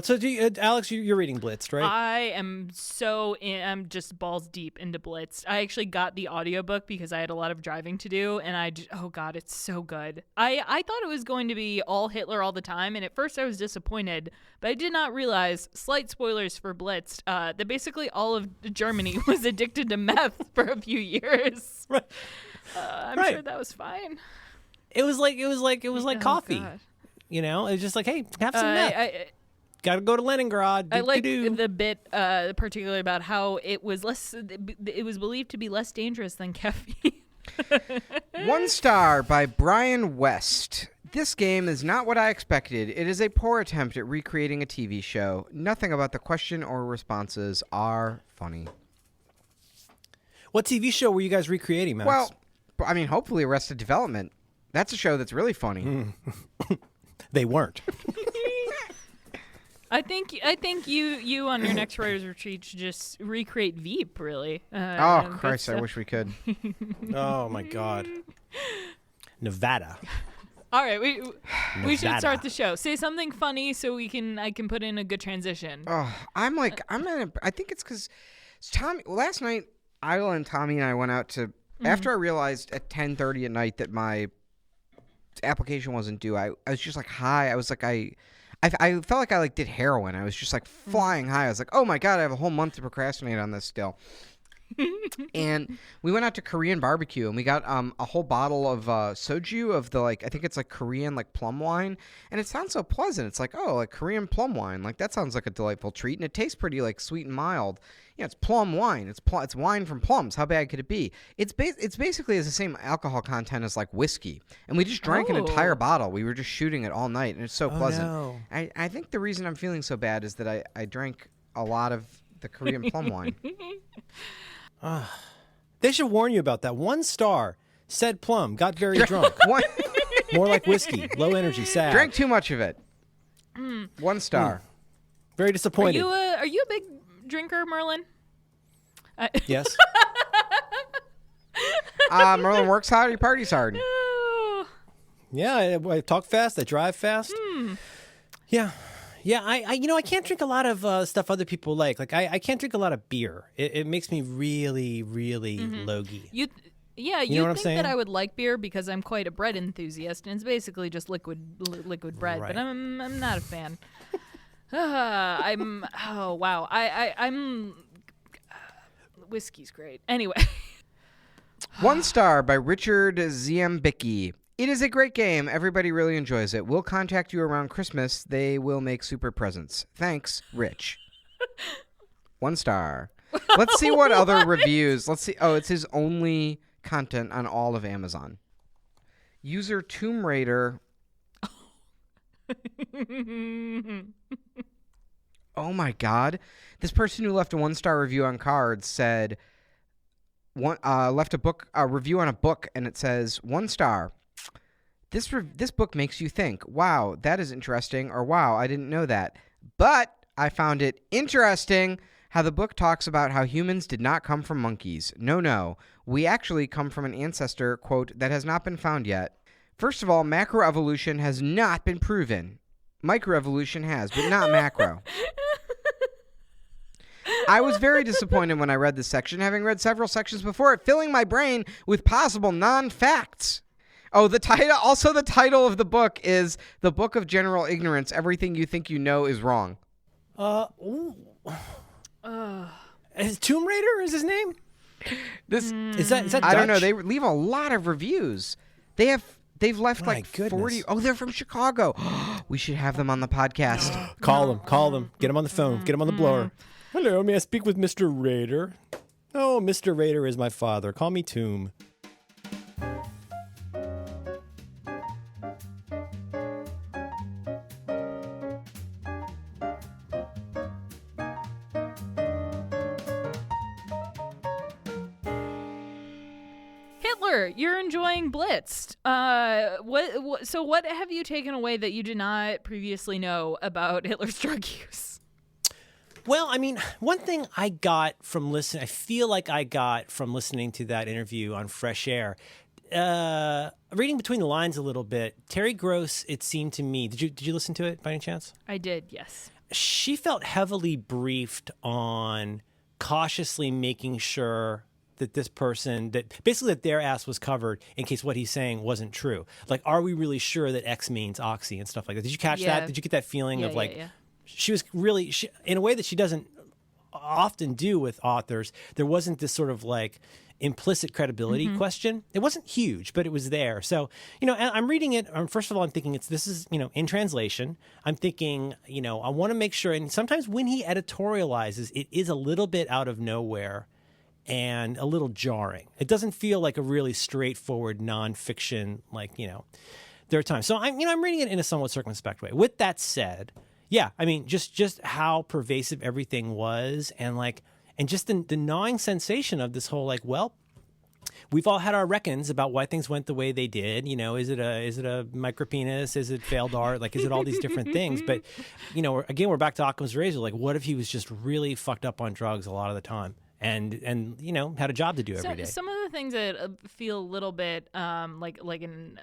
So Alex, you're reading Blitzed, right? I am I'm just balls deep into Blitz. I actually got the audiobook because I had a lot of driving to do, and oh God, it's so good. I thought it was going to be all Hitler all the time, and at first I was disappointed, but I did not realize, slight spoilers for Blitz, that basically all of Germany was addicted to meth for a few years. Right. I'm Right. sure that was fine. It was like coffee. God. You know, it was just like, hey, have some meth. Got to go to Leningrad. I like Do-do-do. the bit, particularly about how it was believed to be less dangerous than caffeine. 1 star by Brian West. This game is not what I expected. It is a poor attempt at recreating a TV show. Nothing about the question or responses are funny. What TV show were you guys recreating, Max? Well, I mean, hopefully Arrested Development. That's a show that's really funny. they weren't. I think you on your next writer's retreat should just recreate Veep, really. Oh, Christ, I wish we could. Oh, my God. Nevada. All right, we should Nevada. start the show. Say something funny so I can put in a good transition. Oh, I think it's because Tommy, last night, Isla and Tommy and I went out to, after I realized at 10:30 at night that my application wasn't due, I was just like high. I was like, I felt like I did heroin. I was just like flying high. I was like, oh my God, I have a whole month to procrastinate on this still. And we went out to Korean barbecue and we got a whole bottle of soju of the I think it's Korean plum wine, and it sounds so pleasant. It's Korean plum wine. That sounds like a delightful treat, and it tastes pretty sweet and mild. Yeah, it's plum wine. It's wine from plums. How bad could it be? It's basically has the same alcohol content as whiskey, and we just drank an entire bottle. We were just shooting it all night, and it's so pleasant. No. I think the reason I'm feeling so bad is that I drank a lot of the Korean plum wine. They should warn you about that. 1 star said plum, got very drunk. One, More like whiskey, low energy, sad. drank too much of it. 1 star. Very disappointed. Are you a big drinker, Merlin? Yes. Merlin works hard, he parties hard. Oh. Yeah, I talk fast, I drive fast. Yeah. Yeah, I can't drink a lot of stuff other people like. I can't drink a lot of beer. It makes me really, really logy. You'd know what I'm think saying? that I would like beer because I'm quite a bread enthusiast, and it's basically just liquid bread. Right. But I'm not a fan. I'm whiskey's great. Anyway. 1 star by Richard Ziembicki. It is a great game. Everybody really enjoys it. We'll contact you around Christmas. They will make super presents. Thanks, Rich. 1 star. Let's see what other reviews. Let's see. Oh, it's his only content on all of Amazon. User Tomb Raider. Oh my God. This person who left a 1 star review on Cards said, left a review on a book, and it says 1 star. This book makes you think, wow, that is interesting, or wow, I didn't know that. But I found it interesting how the book talks about how humans did not come from monkeys. No, we actually come from an ancestor, quote, that has not been found yet. First of all, macroevolution has not been proven. Microevolution has, but not macro. I was very disappointed when I read this section, having read several sections before it, filling my brain with possible non-facts. Oh, the title of the book is The Book of General Ignorance. Everything you think you know is wrong. Is Tomb Raider is his name? Is that Dutch? I don't know. They leave a lot of reviews. They've left My 40. goodness. Oh, they're from Chicago. We should have them on the podcast. Call them. Get them on the phone. Get them on the blower. Hello, may I speak with Mr. Raider? Oh, Mr. Raider is my father. Call me Tomb. Hitler, you're enjoying Blitzed. What have you taken away that you did not previously know about Hitler's drug use? Well, I mean, one thing I got from listening, I feel like I got from listening to that interview on Fresh Air, reading between the lines a little bit, Terry Gross, it seemed to me, did you listen to it by any chance? I did, yes. she felt heavily briefed on cautiously making sure that this person, that basically that their ass was covered in case what he's saying wasn't true. Like, are we really sure that X means oxy and stuff like that? Did you catch that? Did you get that feeling of like, she was really, in a way that she doesn't often do with authors, there wasn't this sort of like implicit credibility question. It wasn't huge, but it was there. So, I'm reading it. First of all, I'm thinking this is, in translation. I'm thinking, I want to make sure. And sometimes when he editorializes, it is a little bit out of nowhere and a little jarring. It doesn't feel like a really straightforward nonfiction, there are times. So I'm reading it in a somewhat circumspect way. With that said, yeah, I mean, just how pervasive everything was, and just the gnawing sensation of this whole we've all had our reckons about why things went the way they did. Is it a micropenis? Is it failed art? Is it all these different things? But again, we're back to Occam's razor. What if he was just really fucked up on drugs a lot of the time? And had a job to do every day. Some of the things that feel a little bit like an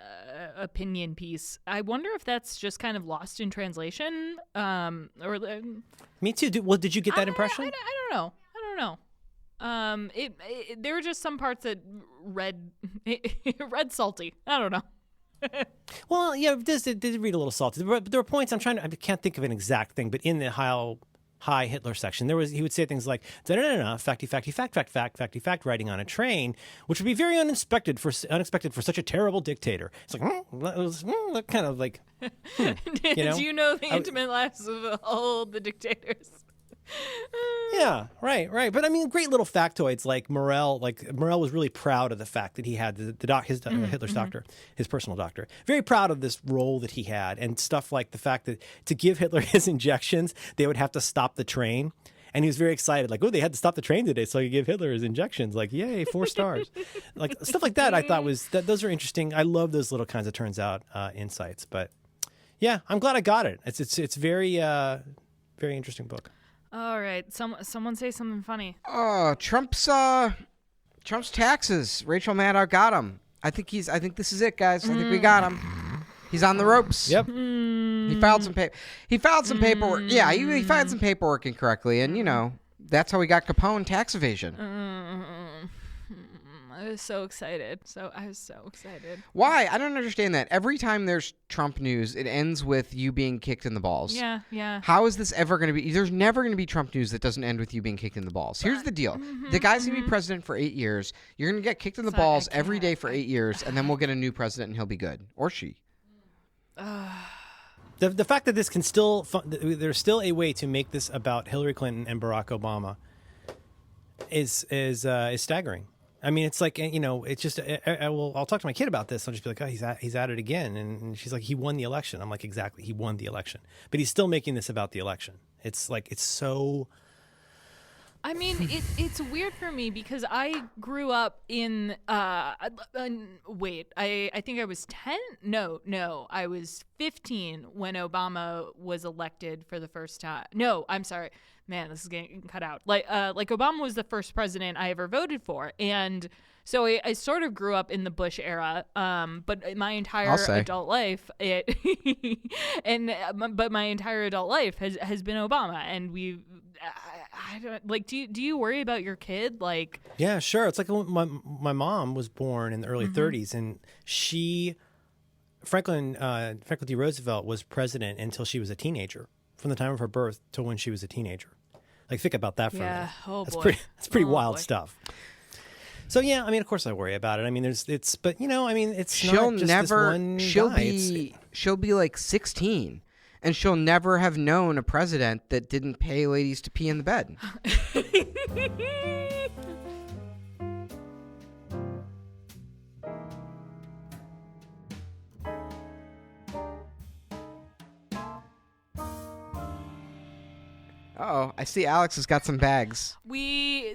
opinion piece, I wonder if that's just kind of lost in translation. Me too. Did you get that impression? I don't know. There were just some parts that read salty. I don't know. Well, yeah, this did read a little salty. But there were points I can't think of an exact thing, but in the High Hitler section, he would say things like facty fact writing on a train, which would be very unexpected for such a terrible dictator. It's like kind of like Did you know the intimate lives of all the dictators? Yeah, right. But I mean, great little factoids like Morel. Morel was really proud of the fact that he had Hitler's doctor, his personal doctor, very proud of this role that he had, and stuff like the fact that to give Hitler his injections, they would have to stop the train. And he was very excited, they had to stop the train today so he could give Hitler his injections. Yay, 4 stars. Stuff like that I thought those are interesting. I love those little kinds of turns out insights. But yeah, I'm glad I got it. It's very, very interesting book. All right, someone say something funny. Oh, Trump's taxes. Rachel Maddow got him. I think this is it, guys. I think we got him. He's on the ropes. Yep. He filed some paperwork. Yeah, he filed some paperwork incorrectly, and that's how he got Capone tax evasion. I was so excited. I was so excited. Why? I don't understand that. Every time there's Trump news, it ends with you being kicked in the balls. Yeah. How is this ever going to be? There's never going to be Trump news that doesn't end with you being kicked in the balls. Here's the deal. The guy's going to be president for 8 years. You're going to get kicked in the balls every day for 8 years, and then we'll get a new president, and he'll be good. Or she. The fact that this can still... there's still a way to make this about Hillary Clinton and Barack Obama is staggering. I mean, it's it's just, I'll talk to my kid about this. I'll just be like, oh, he's at it again. And she's like, he won the election. I'm like, exactly. He won the election, but he's still making this about the election. It's it's so, I mean, it's weird for me because I grew up in, I think I was 10. No, I was 15 when Obama was elected for the first time. No, I'm sorry. Man, this is getting cut out. Obama was the first president I ever voted for, and so I sort of grew up in the Bush era. But my entire adult life, but my entire adult life has been Obama, and I don't do you worry about your kid? Yeah, sure. It's like my mom was born in the early 30s, and Franklin D. Roosevelt was president until she was a teenager, from the time of her birth till when she was a teenager. Think about that for a minute. Oh that's boy. That's pretty wild stuff. So yeah, I mean, of course I worry about it. I mean, it's not just this one guy. She'll be 16, and she'll never have known a president that didn't pay ladies to pee in the bed. Uh-oh, I see Alex has got some bags. The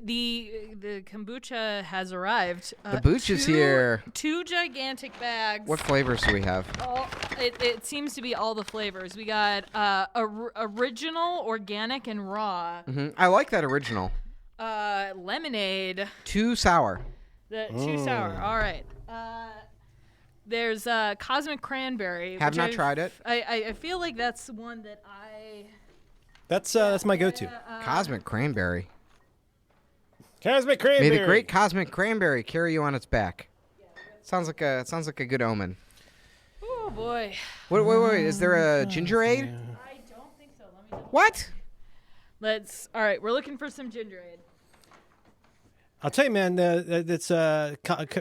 kombucha has arrived. The booch is here. 2 gigantic bags. What flavors do we have? Oh, it seems to be all the flavors. We got original, organic, and raw. I like that original. Lemonade. 2 sour. Too sour. All right. There's Cosmic Cranberry. Have not tried it. I feel like that's one that That's my go-to. Cosmic cranberry. Cosmic cranberry. May the great cosmic cranberry carry you on its back. Sounds like a good omen. Oh boy. Wait. Is there a ginger ale? I don't think so. Let me double. What? All right, we're looking for some ginger ale. I'll tell you, man. It's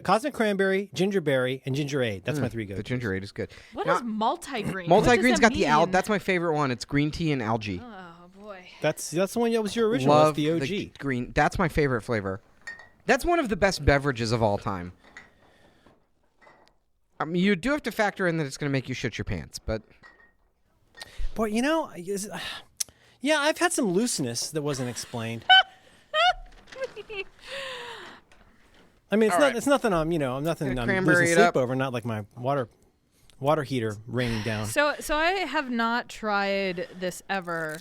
cosmic cranberry, gingerberry, and ginger ale. That's my three go. The ginger ale is good. What Now, is multigreen? multigreen's got the mean? That's my favorite one. It's green tea and algae. Oh boy. That's the one that was your original. Love That's the OG. green. That's my favorite flavor. That's one of the best beverages of all time. You do have to factor in that it's going to make you shit your pants, but Boy, yeah, I've had some looseness that wasn't explained. I mean, it's nothing. I'm nothing. I'm Cranberry losing it sleep up. over. Not like my water heater raining down. So I have not tried this ever.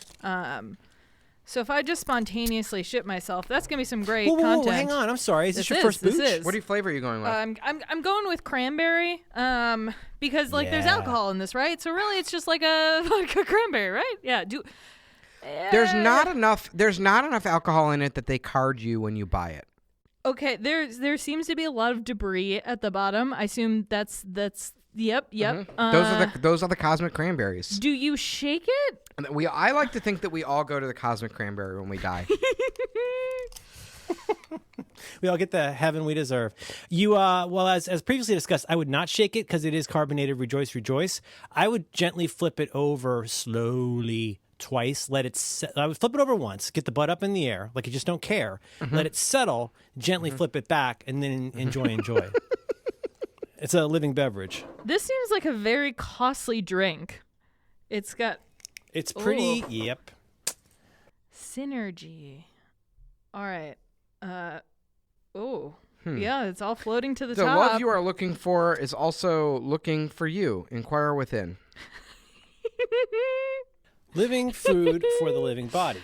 So if I just spontaneously shit myself, that's gonna be some great Whoa, content. hang on. I'm sorry. Is this your This first is- booch? this is. what flavor are you going with? I'm going with cranberry. Because there's Yeah. alcohol in this, right? So really, it's just like a cranberry, right? Yeah. There's not enough. There's not enough alcohol in it that they card you when you buy it. Okay. There seems to be a lot of debris at the bottom. I assume that's. Yep. Those are the cosmic cranberries. Do you shake it? And I like to think that we all go to the cosmic cranberry when we die. We all get the heaven we deserve. You, well, as previously discussed, I would not shake it because it is carbonated. Rejoice, rejoice. I would gently flip it over slowly twice. I would flip it over once, get the butt up in the air, like you just don't care. Let it settle. Gently flip it back, and then enjoy. It's a living beverage. This seems like a very costly drink. It's got It's pretty. Ooh. Yep. synergy. All right. Yeah, it's all floating to the The top. love you are looking for is also looking for you. Inquire within. Living food for the living body.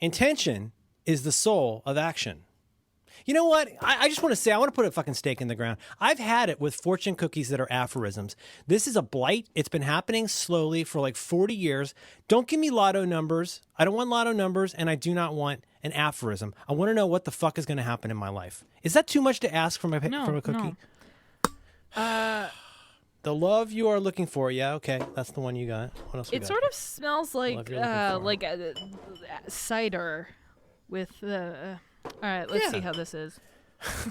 Intention is the soul of action. You know what? I just want to say, I want to put a fucking stake in the ground. I've had it with fortune cookies that are aphorisms. This is a blight. It's been happening slowly for like 40 years. Don't give me lotto numbers. I don't want lotto numbers, and I do not want an aphorism. I want to know what the fuck is going to happen in my life. Is that too much to ask from a cookie? No. The love you are looking for. Yeah, okay. That's the one you got. What else we It got sort here? of smells like you're looking cider with the. All right, let's Yeah. see how this is.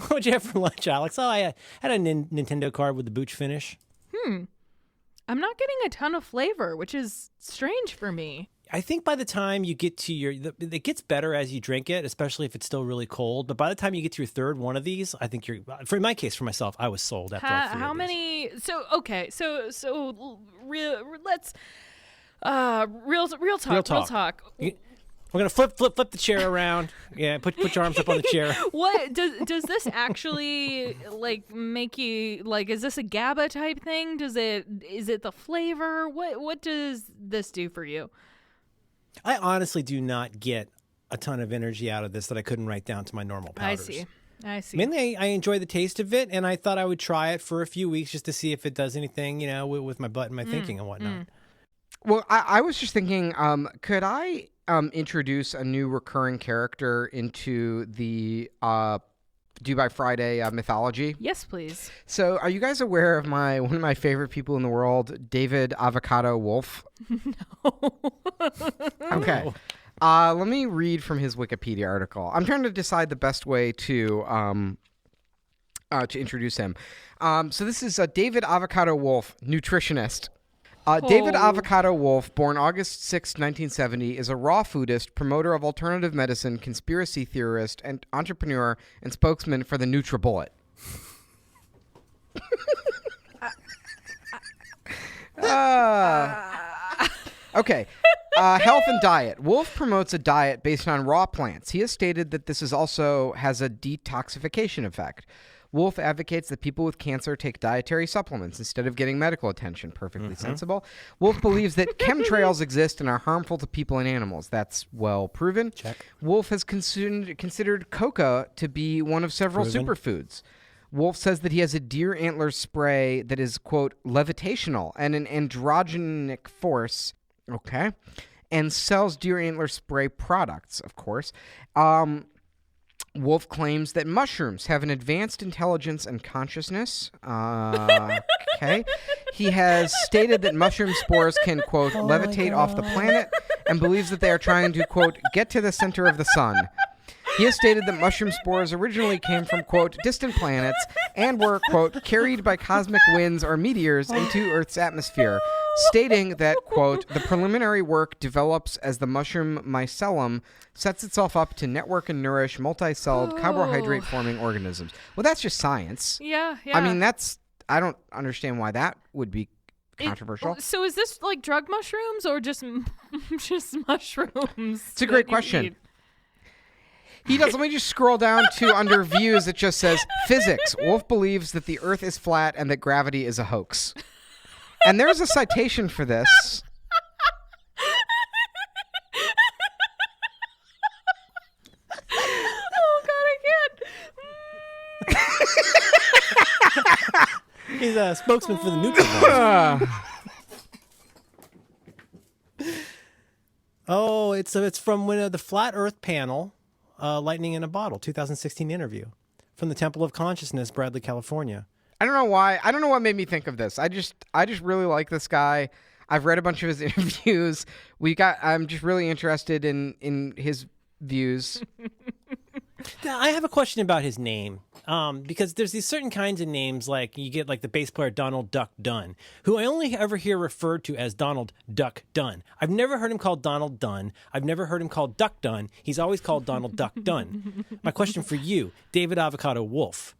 What'd you have for lunch, Alex? Oh, I had a Nintendo card with the booch finish. I'm not getting a ton of flavor, which is strange for me. I think by the time you get to it gets better as you drink it, especially if it's still really cold. But by the time you get to your third one of these, I think in my case, for myself, I was sold after like 3 How of these. many? So okay, so let's real talk. We're gonna flip the chair around. Yeah, put your arms up on the chair. What does this actually like make you like? Is this a GABA type thing? Is it the flavor? What does this do for you? I honestly do not get a ton of energy out of this that I couldn't write down to my normal powders. I see. Mainly, I enjoy the taste of it, and I thought I would try it for a few weeks just to see if it does anything, with my butt and my thinking and whatnot. Well, I was just thinking, could I introduce a new recurring character into the Due by Friday mythology? Yes, please. So, are you guys aware of one of my favorite people in the world, David Avocado Wolf? No. Okay. Let me read from his Wikipedia article. I'm trying to decide the best way to introduce him. So this is David Avocado Wolf, nutritionist. David Avocado Wolf, born August 6, 1970, is a raw foodist, promoter of alternative medicine, conspiracy theorist, and entrepreneur and spokesman for the NutriBullet. Okay. Health and diet. Wolf promotes a diet based on raw plants. He has stated that this also has a detoxification effect. Wolf advocates that people with cancer take dietary supplements instead of getting medical attention. Perfectly sensible. Wolf believes that chemtrails exist and are harmful to people and animals. That's well proven. Check. Wolf has considered coca to be one of several Proven. superfoods. Wolf says that he has a deer antler spray that is, quote, levitational and an androgenic force. Okay. and sells deer antler spray products, of course. Wolf claims that mushrooms have an advanced intelligence and consciousness. Okay. He has stated that mushroom spores can, quote, levitate off the planet, and believes that they are trying to, quote, get to the center of the sun. He has stated that mushroom spores originally came from, quote, distant planets and were, quote, carried by cosmic winds or meteors into Earth's atmosphere, stating that, quote, the preliminary work develops as the mushroom mycelium sets itself up to network and nourish multi-celled carbohydrate-forming organisms. Well, that's just science. Yeah, yeah. I mean, I don't understand why that would be controversial. So is this like drug mushrooms or just mushrooms? It's a great question. He does. Let me just scroll down to under views. It just says physics. Wolf believes that the Earth is flat and that gravity is a hoax. And there's a citation for this. Oh God, I can't. He's a spokesman for the Nutribulls. Oh, it's from when the Flat Earth panel, Lightning in a Bottle, 2016 interview from the Temple of Consciousness, Bradley, California. I don't know why. I don't know what made me think of this. I just really like this guy. I've read a bunch of his interviews. I'm just really interested in his views. Now, I have a question about his name, because there's these certain kinds of names, like you get like the bass player Donald Duck Dunn, who I only ever hear referred to as Donald Duck Dunn. I've never heard him called Donald Dunn. I've never heard him called Duck Dunn. He's always called Donald Duck Dunn. My question for you, David Avocado Wolf.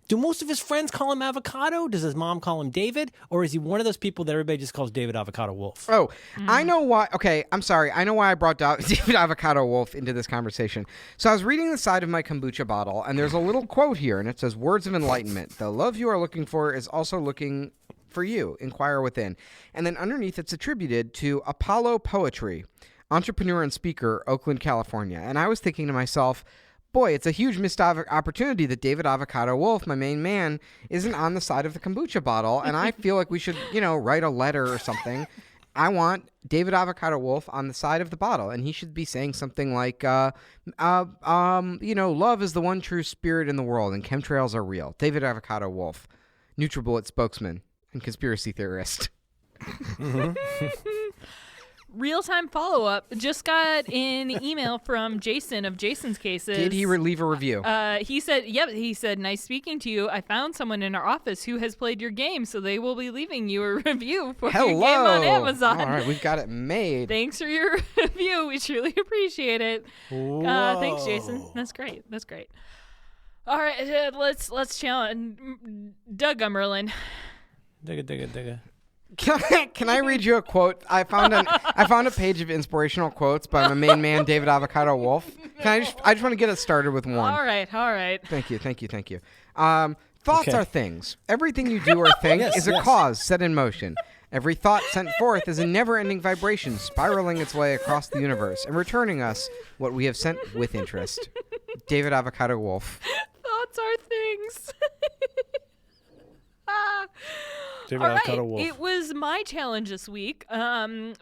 Do most of his friends call him Avocado? Does his mom call him David? Or is he one of those people that everybody just calls David Avocado Wolf? Oh, I know why. Okay, I'm sorry. I know why I brought David Avocado Wolf into this conversation. So I was reading the side of my kombucha bottle, and there's a little quote here, and it says, words of enlightenment. The love you are looking for is also looking for you. Inquire within. And then underneath, it's attributed to Apollo Poetry, entrepreneur and speaker, Oakland, California. And I was thinking to myself, boy, it's a huge missed opportunity that David Avocado Wolf, my main man, isn't on the side of the kombucha bottle. And I feel like we should, write a letter or something. I want David Avocado Wolf on the side of the bottle. And he should be saying something like, love is the one true spirit in the world and chemtrails are real. David Avocado Wolf, NutriBullet spokesman and conspiracy theorist. Real-time follow-up. Just got an email from Jason of Jason's Cases. Did he leave a review? He said, he said, nice speaking to you. I found someone in our office who has played your game, so they will be leaving you a review for your game on Amazon. All right, we've got it made. Thanks for your review. We truly appreciate it. Thanks, Jason. That's great. All right, let's challenge Doug Merlin. Digga. Can I read you a quote? I found a page of inspirational quotes by my main man David Avocado Wolf. I just want to get it started with one. All right. Thank you. Thoughts are things. Everything you do or think is a cause set in motion. Every thought sent forth is a never-ending vibration spiraling its way across the universe and returning us what we have sent with interest. David Avocado Wolf. Thoughts are things. David All Avocado right. Wolf. It was my challenge this week.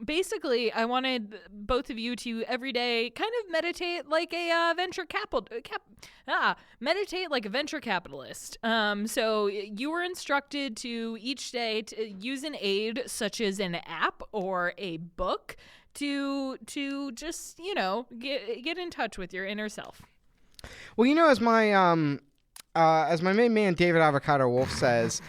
Basically, I wanted both of you to every day kind of meditate like a venture capitalist. So you were instructed to each day to use an aid such as an app or a book to just get in touch with your inner self. Well, as my main man David Avocado Wolf says,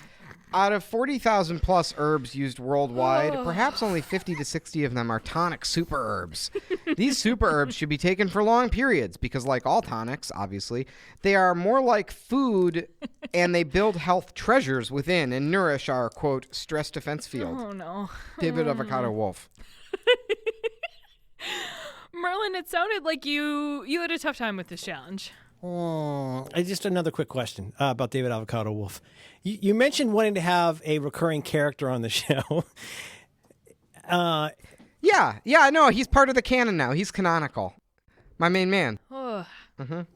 out of 40,000 plus herbs used worldwide, perhaps only 50 to 60 of them are tonic super herbs. These super herbs should be taken for long periods because, like all tonics, obviously, they are more like food and they build health treasures within and nourish our, quote, stress defense field. Oh, no. David Avocado Wolf. Merlin, it sounded like you had a tough time with this challenge. Just another quick question about David Avocado Wolf. You mentioned wanting to have a recurring character on the show. Yeah, I know. He's part of the canon now. He's canonical. My main man.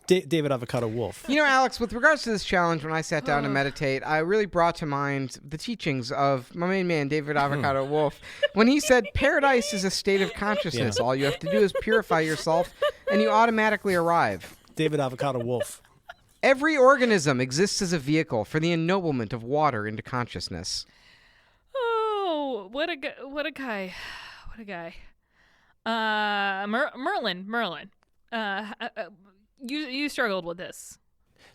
David Avocado Wolf. You know, Alex, with regards to this challenge, when I sat down to meditate, I really brought to mind the teachings of my main man, David Avocado Wolf, when he said, paradise is a state of consciousness. Yeah. All you have to do is purify yourself, and you automatically arrive. David Avocado Wolf. Every organism exists as a vehicle for the ennoblement of water into consciousness. Oh, what a guy. Merlin. You struggled with this.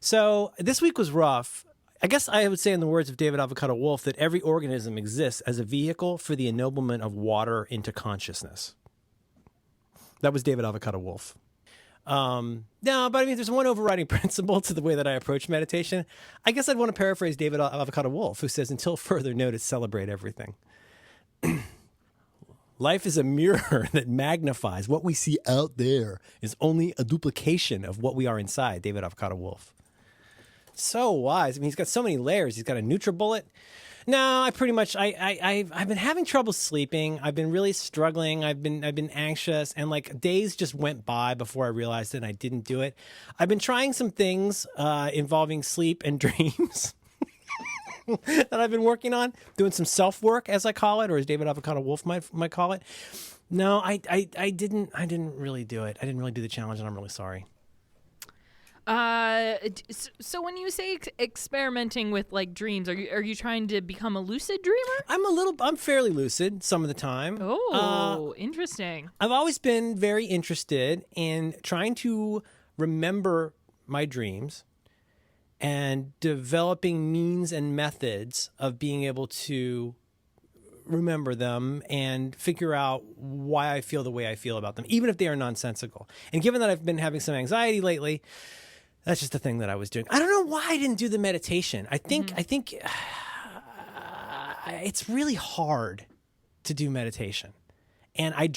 So this week was rough. I guess I would say, in the words of David Avocado Wolf, that every organism exists as a vehicle for the ennoblement of water into consciousness. That was David Avocado Wolf. No, but I mean, there's one overriding principle to the way that I approach meditation. I guess I'd want to paraphrase David Avocado Wolf, who says, until further notice, celebrate everything. Life is a mirror that magnifies. What we see out there is only a duplication of what we are inside. David Avocado Wolf. So wise. I mean, he's got so many layers. He's got a NutriBullet. No, I've been having trouble sleeping. I've been really struggling. I've been anxious, and like days just went by before I realized it and I didn't do it. I've been trying some things involving sleep and dreams that I've been working on, doing some self-work, as I call it, or as David Avocado Wolf might call it. No, I didn't really do it. I didn't really do the challenge, and I'm really sorry. So when you say experimenting with like dreams, are you trying to become a lucid dreamer? I'm fairly lucid some of the time. Oh, interesting. I've always been very interested in trying to remember my dreams and developing means and methods of being able to remember them and figure out why I feel the way I feel about them, even if they are nonsensical. And given that I've been having some anxiety lately, that's just the thing that I was doing. I don't know why I didn't do the meditation. I think it's really hard to do meditation. And I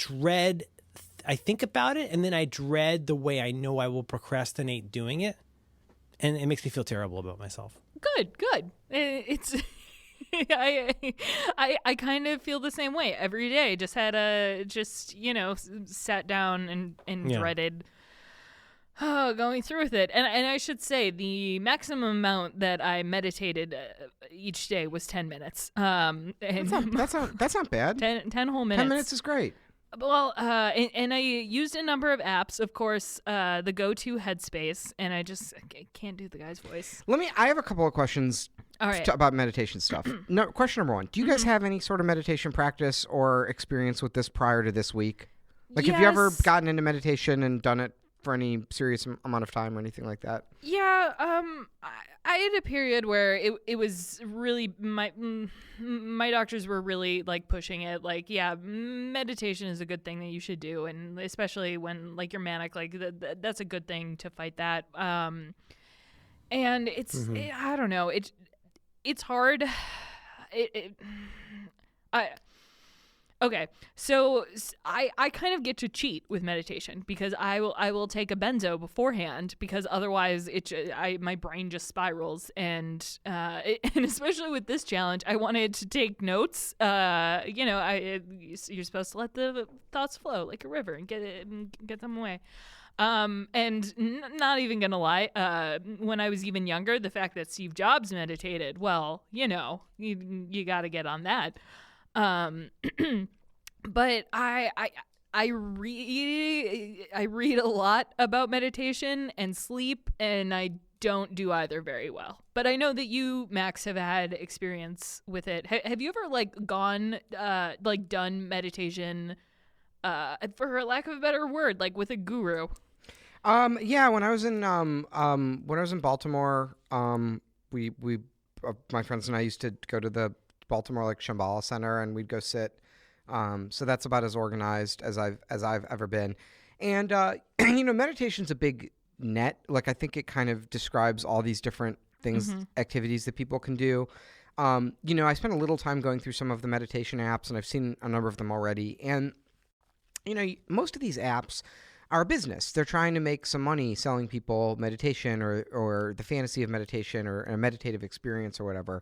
think about it, and then I dread the way I know I will procrastinate doing it. And it makes me feel terrible about myself. Good. It's I kind of feel the same way every day. Sat down and dreaded going through with it. And I should say the maximum amount that I meditated each day was 10 minutes. And That's not bad. 10 whole minutes. 10 minutes is great. Well, and I used a number of apps, of course, the go-to Headspace, and I just can't do the guy's voice. I have a couple of questions All right. about meditation stuff. No, question number one. Do you guys have any sort of meditation practice or experience with this prior to this week? Like, have you ever gotten into meditation and done it for any serious amount of time or anything like that? Yeah, I had a period where it was really my doctors were really like pushing it, like, yeah, meditation is a good thing that you should do, and especially when like you're manic, like that's a good thing to fight that. And it's I don't know, it's hard. Okay, so I kind of get to cheat with meditation because I will take a benzo beforehand, because otherwise my brain just spirals, and especially with this challenge, I wanted to take notes. You're supposed to let the thoughts flow like a river and get them away. And not even gonna lie, when I was even younger, the fact that Steve Jobs meditated, well, you got to get on that. But I read a lot about meditation and sleep, and I don't do either very well. But I know that you, Max, have had experience with it. Have you ever done meditation, for lack of a better word, like with a guru? Yeah, when I was in Baltimore, we my friends and I used to go to the Baltimore Shambhala Center, and we'd go sit. So that's about as organized as I've ever been. And meditation's a big net. Like, I think it kind of describes all these different things, activities that people can do. I spent a little time going through some of the meditation apps, and I've seen a number of them already. And most of these apps are a business. They're trying to make some money selling people meditation or the fantasy of meditation or a meditative experience or whatever.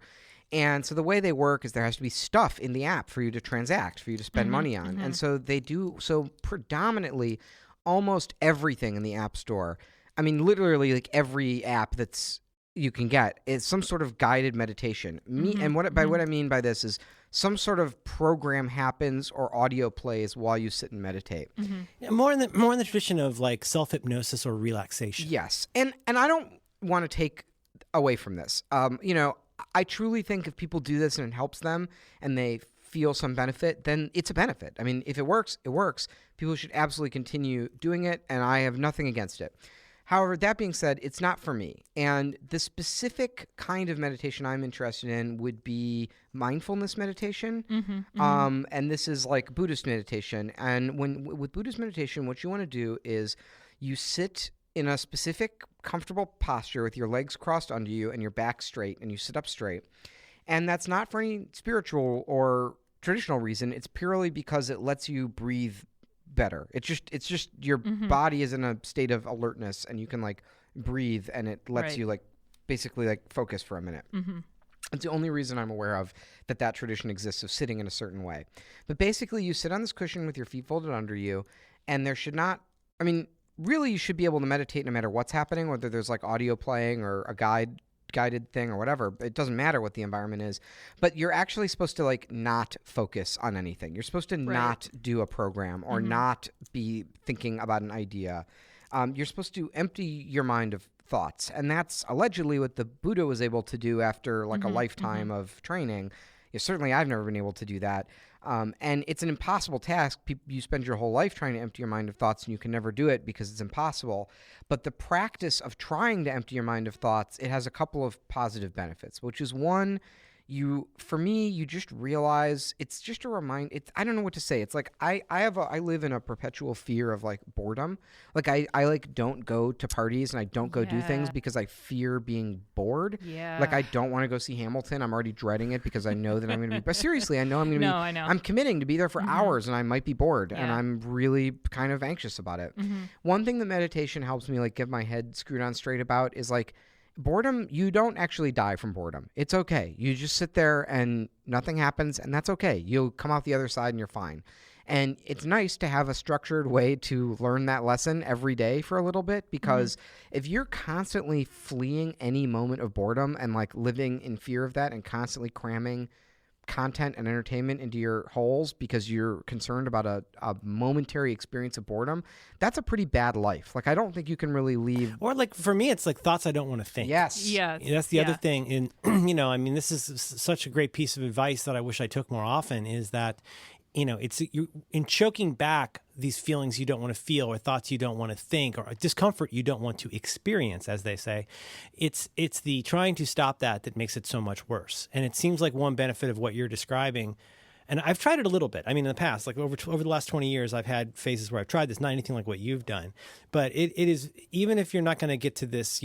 And so the way they work is there has to be stuff in the app for you to transact, for you to spend money on. And so they do so predominantly almost everything in the App Store I mean, literally, like every app that's you can get is some sort of guided meditation. And what I mean by this is some sort of program happens or audio plays while you sit and meditate. Yeah, more in the tradition of like self-hypnosis or relaxation. Yes. And I don't want to take away from this. I truly think if people do this and it helps them and they feel some benefit, then it's a benefit. I mean, if it works, it works. People should absolutely continue doing it, and I have nothing against it. However, that being said, it's not for me. And the specific kind of meditation I'm interested in would be mindfulness meditation. And this is like Buddhist meditation. And with Buddhist meditation, what you want to do is you sit in a specific comfortable posture with your legs crossed under you and your back straight, and you sit up straight. And that's not for any spiritual or traditional reason. It's purely because it lets you breathe better. It's just your body is in a state of alertness, and you can like breathe, and it lets you like basically like focus for a minute. It's the only reason I'm aware of that tradition exists, of sitting in a certain way. But basically, you sit on this cushion with your feet folded under you, and there should not, I mean, really you should be able to meditate no matter what's happening, whether there's like audio playing or a guided thing or whatever. It doesn't matter what the environment is, but you're actually supposed to like not focus on anything. You're supposed to not do a program or not be thinking about an idea. You're supposed to empty your mind of thoughts, and that's allegedly what the Buddha was able to do after like a lifetime of training. Certainly I've never been able to do that. And it's an impossible task. You spend your whole life trying to empty your mind of thoughts, and you can never do it because it's impossible. But the practice of trying to empty your mind of thoughts, it has a couple of positive benefits, which is one, you just realize it's just a reminder. I don't know what to say. It's like I live in a perpetual fear of like boredom. Like I like don't go to parties and I don't go do things because I fear being bored. Yeah. Like I don't want to go see Hamilton. I'm already dreading it because I know that I'm going to be. But seriously, I know I'm going to be. I know. I'm committing to be there for hours, and I might be bored, and I'm really kind of anxious about it. One thing that meditation helps me like get my head screwed on straight about is like. Boredom, you don't actually die from boredom. It's okay. You just sit there and nothing happens, and that's okay. You'll come out the other side and you're fine. And it's nice to have a structured way to learn that lesson every day for a little bit, because if you're constantly fleeing any moment of boredom and like living in fear of that and constantly cramming content and entertainment into your holes because you're concerned about a momentary experience of boredom, that's a pretty bad life. Like, I don't think you can really leave. Or like for me, it's like thoughts I don't want to think. Yes. Yeah. That's the other thing. And, I mean, this is such a great piece of advice that I wish I took more often, is that, it's you in choking back these feelings you don't want to feel, or thoughts you don't want to think, or discomfort you don't want to experience, as they say. It's the trying to stop that makes it so much worse. And it seems like one benefit of what you're describing, and I've tried it a little bit. I mean, in the past, like over the last 20 years, I've had phases where I've tried this, not anything like what you've done. But it is, even if you're not going to get to this,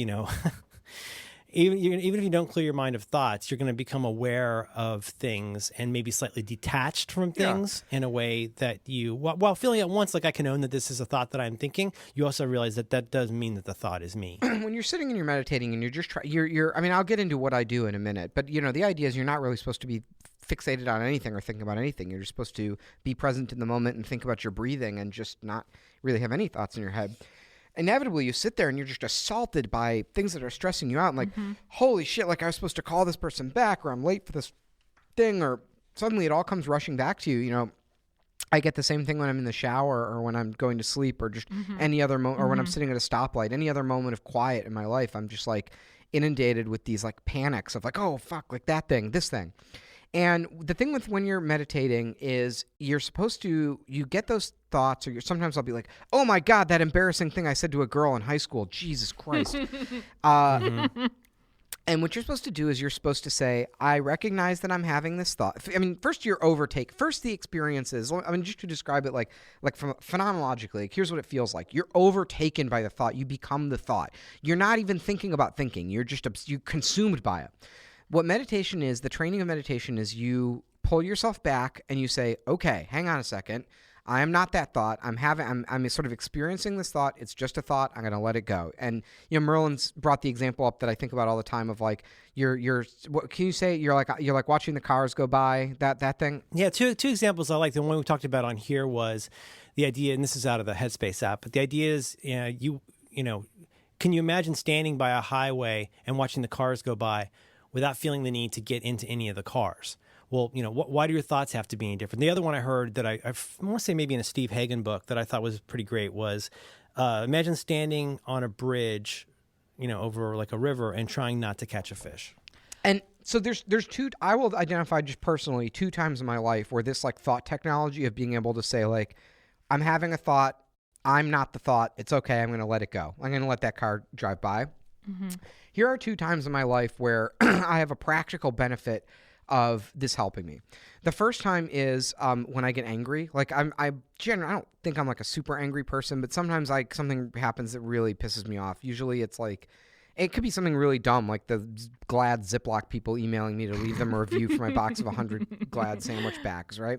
even if you don't clear your mind of thoughts, you're going to become aware of things and maybe slightly detached from things in a way that you, while feeling at once like I can own that this is a thought that I'm thinking, you also realize that does mean that the thought is me. When you're sitting and you're meditating and you're just I mean, I'll get into what I do in a minute, but the idea is you're not really supposed to be fixated on anything or thinking about anything. You're just supposed to be present in the moment and think about your breathing and just not really have any thoughts in your head. Inevitably, you sit there and you're just assaulted by things that are stressing you out. And like, holy shit, like I was supposed to call this person back, or I'm late for this thing, or suddenly it all comes rushing back to you. I get the same thing when I'm in the shower or when I'm going to sleep, or just any other moment, or when I'm sitting at a stoplight, any other moment of quiet in my life. I'm just like inundated with these like panics of like, oh, fuck, like that thing, this thing. And the thing with when you're meditating is you're supposed to, you get those thoughts, or sometimes I'll be like, oh my God, that embarrassing thing I said to a girl in high school, Jesus Christ. And what you're supposed to do is you're supposed to say, I recognize that I'm having this thought. I mean, first the experiences, I mean, just to describe it like from phenomenologically, like, here's what it feels like. You're overtaken by the thought. You become the thought. You're not even thinking about thinking. You're consumed by it. What meditation is, the training of meditation is you pull yourself back and you say, okay, hang on a second. I am not that thought. I'm sort of experiencing this thought. It's just a thought. I'm going to let it go. And, Merlin's brought the example up that I think about all the time of like, what can you say? You're like watching the cars go by, that thing. Yeah. Two examples I like. The one we talked about on here was the idea, and this is out of the Headspace app, but the idea is, can you imagine standing by a highway and watching the cars go by without feeling the need to get into any of the cars? Well, why do your thoughts have to be any different? The other one I heard that I want to say maybe in a Steve Hagen book that I thought was pretty great was imagine standing on a bridge, over like a river and trying not to catch a fish. And so there's two, I will identify just personally 2 times in my life where this like thought technology of being able to say like, I'm having a thought, I'm not the thought, it's okay, I'm going to let it go. I'm going to let that car drive by. Mm-hmm. Here are 2 times in my life where I have a practical benefit of this helping me. The first time is when I get angry. Like I don't think I'm like a super angry person, but sometimes like something happens that really pisses me off. Usually it's like, it could be something really dumb, like the Glad Ziploc people emailing me to leave them a review for my box of 100 Glad sandwich bags, right?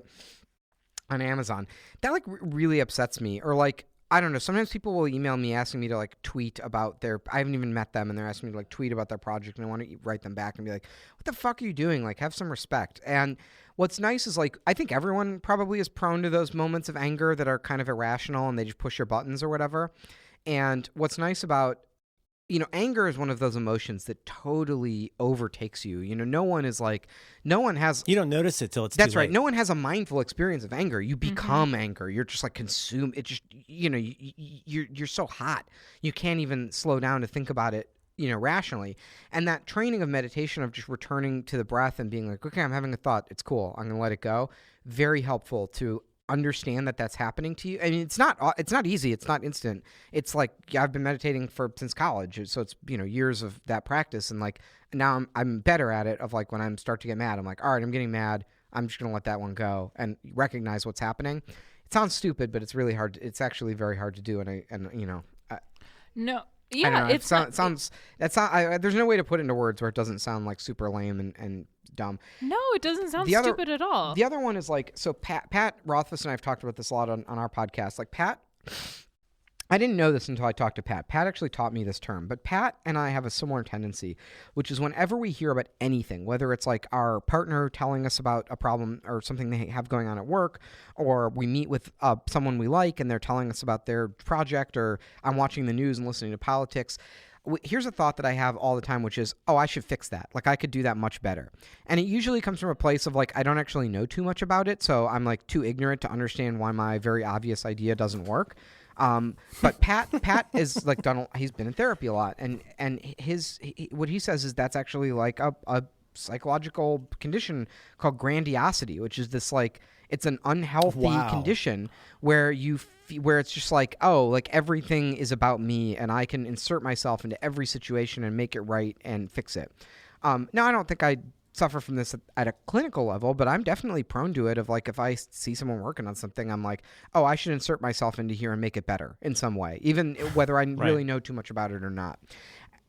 On Amazon. That like really upsets me. Or like, I don't know, sometimes people will email me asking me to like tweet about I haven't even met them, and they're asking me to like tweet about their project, and I want to write them back and be like, what the fuck are you doing? Like, have some respect. And what's nice is like, I think everyone probably is prone to those moments of anger that are kind of irrational and they just push your buttons or whatever. And what's nice about anger is one of those emotions that totally overtakes you. No one has. You don't notice it till it's That's too late. right. No one has a mindful experience of anger. You become anger. You're just like consumed. It just, you're so hot. You can't even slow down to think about it, rationally. And that training of meditation of just returning to the breath and being like, okay, I'm having a thought. It's cool. I'm going to let it go. Very helpful to understand that that's happening to you. I mean, it's not easy. It's not instant. It's like I've been meditating since college, so it's years of that practice, and like now I'm better at it. Of like when I start to get mad, I'm like, all right, I'm getting mad. I'm just gonna let that one go and recognize what's happening. It sounds stupid, but it's really hard. It's actually very hard to do, No. Yeah, there's no way to put it into words where it doesn't sound like super lame and dumb. No, it doesn't sound stupid at all. The other one is like, so Pat Rothfuss and I have talked about this a lot on our podcast. Like Pat, I didn't know this until I talked to Pat. Pat actually taught me this term, but Pat and I have a similar tendency, which is whenever we hear about anything, whether it's like our partner telling us about a problem or something they have going on at work, or we meet with someone we like and they're telling us about their project, or I'm watching the news and listening to politics. Here's a thought that I have all the time, which is, I should fix that. Like, I could do that much better. And it usually comes from a place of like, I don't actually know too much about it, so I'm like too ignorant to understand why my very obvious idea doesn't work. But Pat is like he's been in therapy a lot, and what he says is that's actually like a psychological condition called grandiosity, which is this like, it's an unhealthy condition where where it's just like, like everything is about me and I can insert myself into every situation and make it right and fix it. Now I don't think I suffer from this at a clinical level, but I'm definitely prone to it of like, if I see someone working on something, I'm like, I should insert myself into here and make it better in some way, even whether I really know too much about it or not.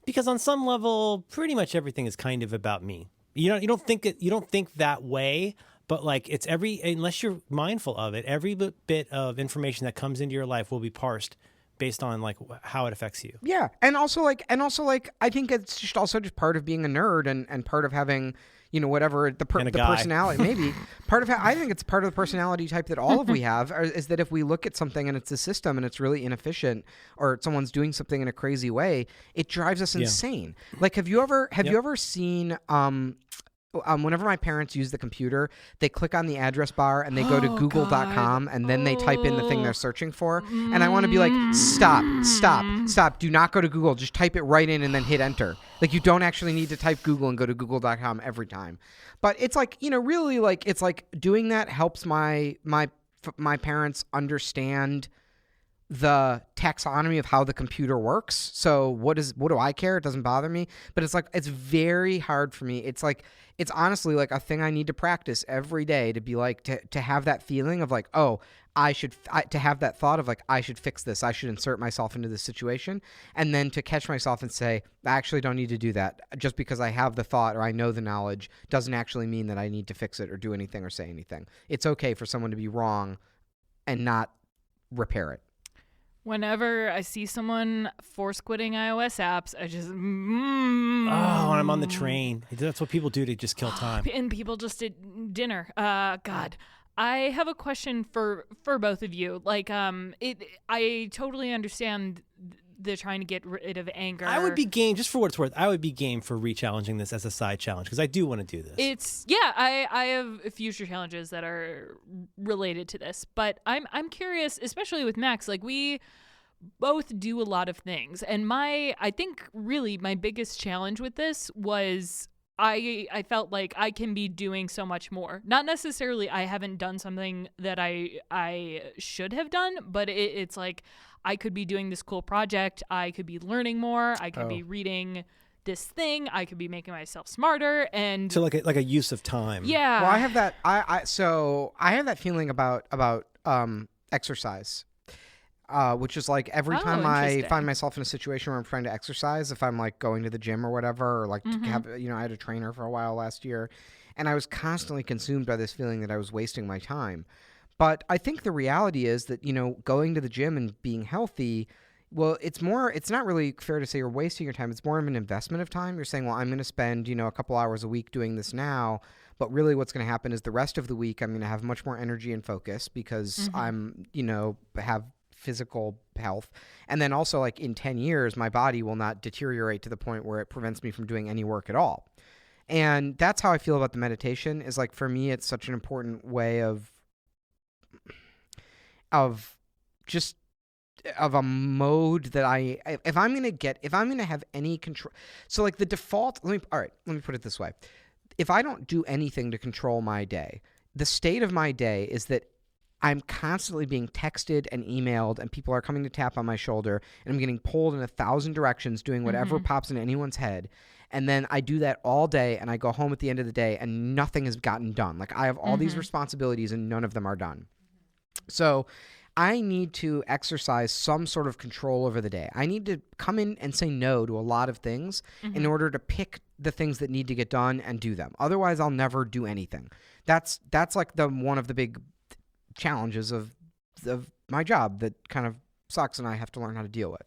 Because on some level, pretty much everything is kind of about me. You don't think that way, but like it's unless you're mindful of it, every bit of information that comes into your life will be parsed based on like how it affects you. Yeah. And also like I think it's just also just part of being a nerd and part of having, whatever the personality, maybe I think it's part of the personality type that all of we have is that if we look at something and it's a system and it's really inefficient, or someone's doing something in a crazy way, it drives us insane. Like, have you ever seen, whenever my parents use the computer, they click on the address bar and they go to google.com and then they type in the thing they're searching for. And I want to be like, stop. Do not go to Google. Just type it right in and then hit enter. Like, you don't actually need to type Google and go to google.com every time. But it's like, really like, it's like doing that helps my parents understand the taxonomy of how the computer works. So what do I care? It doesn't bother me. But it's like, it's very hard for me. It's like, it's honestly like a thing I need to practice every day to be like, to have that feeling of like, to have that thought of like, I should fix this. I should insert myself into this situation. And then to catch myself and say, I actually don't need to do that. Just because I have the thought or I know the knowledge doesn't actually mean that I need to fix it or do anything or say anything. It's okay for someone to be wrong and not repair it. Whenever I see someone force quitting iOS apps, I just when I'm on the train. That's what people do to just kill time. And people just did dinner. God. I have a question for both of you. Like, I totally understand the trying to get rid of anger. I would be game, just for what it's worth, I would be game for re-challenging this as a side challenge because I do want to do this. I have future challenges that are related to this, but I'm curious, especially with Max, like we both do a lot of things, and I think really my biggest challenge with this was I felt like I can be doing so much more. Not necessarily I haven't done something that I should have done, but it's like I could be doing this cool project. I could be learning more. I could be reading this thing. I could be making myself smarter. And so like a use of time. Yeah. Well, I have that. I have that feeling about exercise. Which is like every time I find myself in a situation where I'm trying to exercise, if I'm like going to the gym or whatever, or like to have, I had a trainer for a while last year, and I was constantly consumed by this feeling that I was wasting my time. But I think the reality is that, going to the gym and being healthy, well, it's not really fair to say you're wasting your time. It's more of an investment of time. You're saying, well, I'm going to spend, a couple hours a week doing this now. But really what's going to happen is the rest of the week, I'm going to have much more energy and focus because I'm, have physical health. And then also like in 10 years, my body will not deteriorate to the point where it prevents me from doing any work at all. And that's how I feel about the meditation is like, for me, it's such an important way of a mode that if I'm going to have any control. So like the default, let me put it this way. If I don't do anything to control my day, the state of my day is that I'm constantly being texted and emailed, and people are coming to tap on my shoulder, and I'm getting pulled in 1,000 directions doing whatever pops into anyone's head. And then I do that all day, and I go home at the end of the day, and nothing has gotten done. Like, I have all these responsibilities, and none of them are done. So I need to exercise some sort of control over the day. I need to come in and say no to a lot of things in order to pick the things that need to get done and do them. Otherwise, I'll never do anything. That's like one of the big challenges of my job that kind of sucks and I have to learn how to deal with.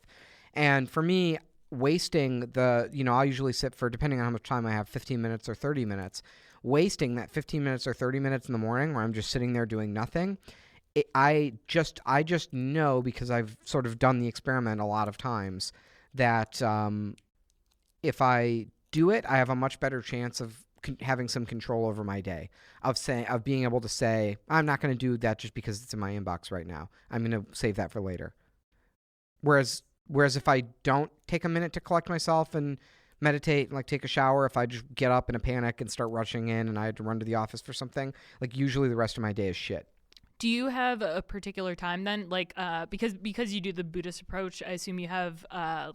And for me, wasting I'll usually sit for, depending on how much time I have, 15 minutes or 30 minutes. Wasting that 15 minutes or 30 minutes in the morning where I'm just sitting there doing nothing, I just know, because I've sort of done the experiment a lot of times, that if I do it, I have a much better chance of having some control over my day, of being able to say, I'm not going to do that just because it's in my inbox right now. I'm going to save that for later. Whereas if I don't take a minute to collect myself and meditate and like take a shower, if I just get up in a panic and start rushing in and I had to run to the office for something, like usually the rest of my day is shit. Do you have a particular time then? Like, because you do the Buddhist approach, I assume you have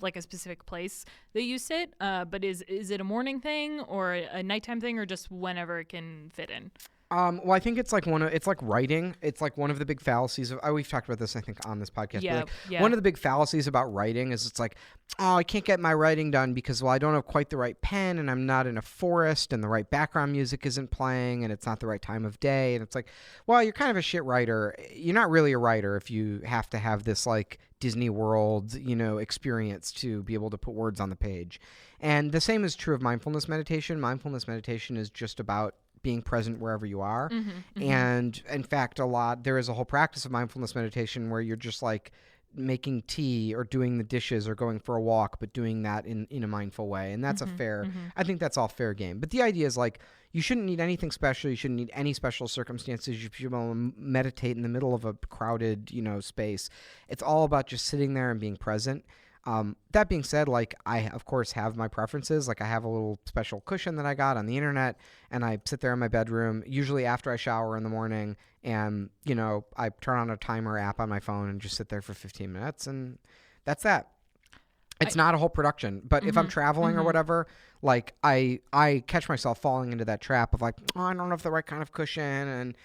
like a specific place that you sit. But is it a morning thing or a nighttime thing, or just whenever it can fit in? Well, I think it's like it's like writing. It's like one of the big fallacies of, we've talked about this, I think, on this podcast. Yeah, but like, one of the big fallacies about writing is it's like, oh, I can't get my writing done because, well, I don't have quite the right pen, and I'm not in a forest, and the right background music isn't playing, and it's not the right time of day. And it's like, well, you're kind of a shit writer. You're not really a writer if you have to have this like Disney World, experience to be able to put words on the page. And the same is true of mindfulness meditation. Mindfulness meditation is just about being present wherever you are. And in fact, there is a whole practice of mindfulness meditation where you're just like making tea or doing the dishes or going for a walk, but doing that in a mindful way. And that's I think that's all fair game. But the idea is like, you shouldn't need anything special. You shouldn't need any special circumstances. You should be able to meditate in the middle of a crowded, space. It's all about just sitting there and being present. That being said, like, I, of course, have my preferences. Like, I have a little special cushion that I got on the internet, and I sit there in my bedroom, usually after I shower in the morning, and, I turn on a timer app on my phone and just sit there for 15 minutes, and that's that. It's not a whole production, but if I'm traveling or whatever, like, I catch myself falling into that trap of like, oh, I don't have the right kind of cushion, and,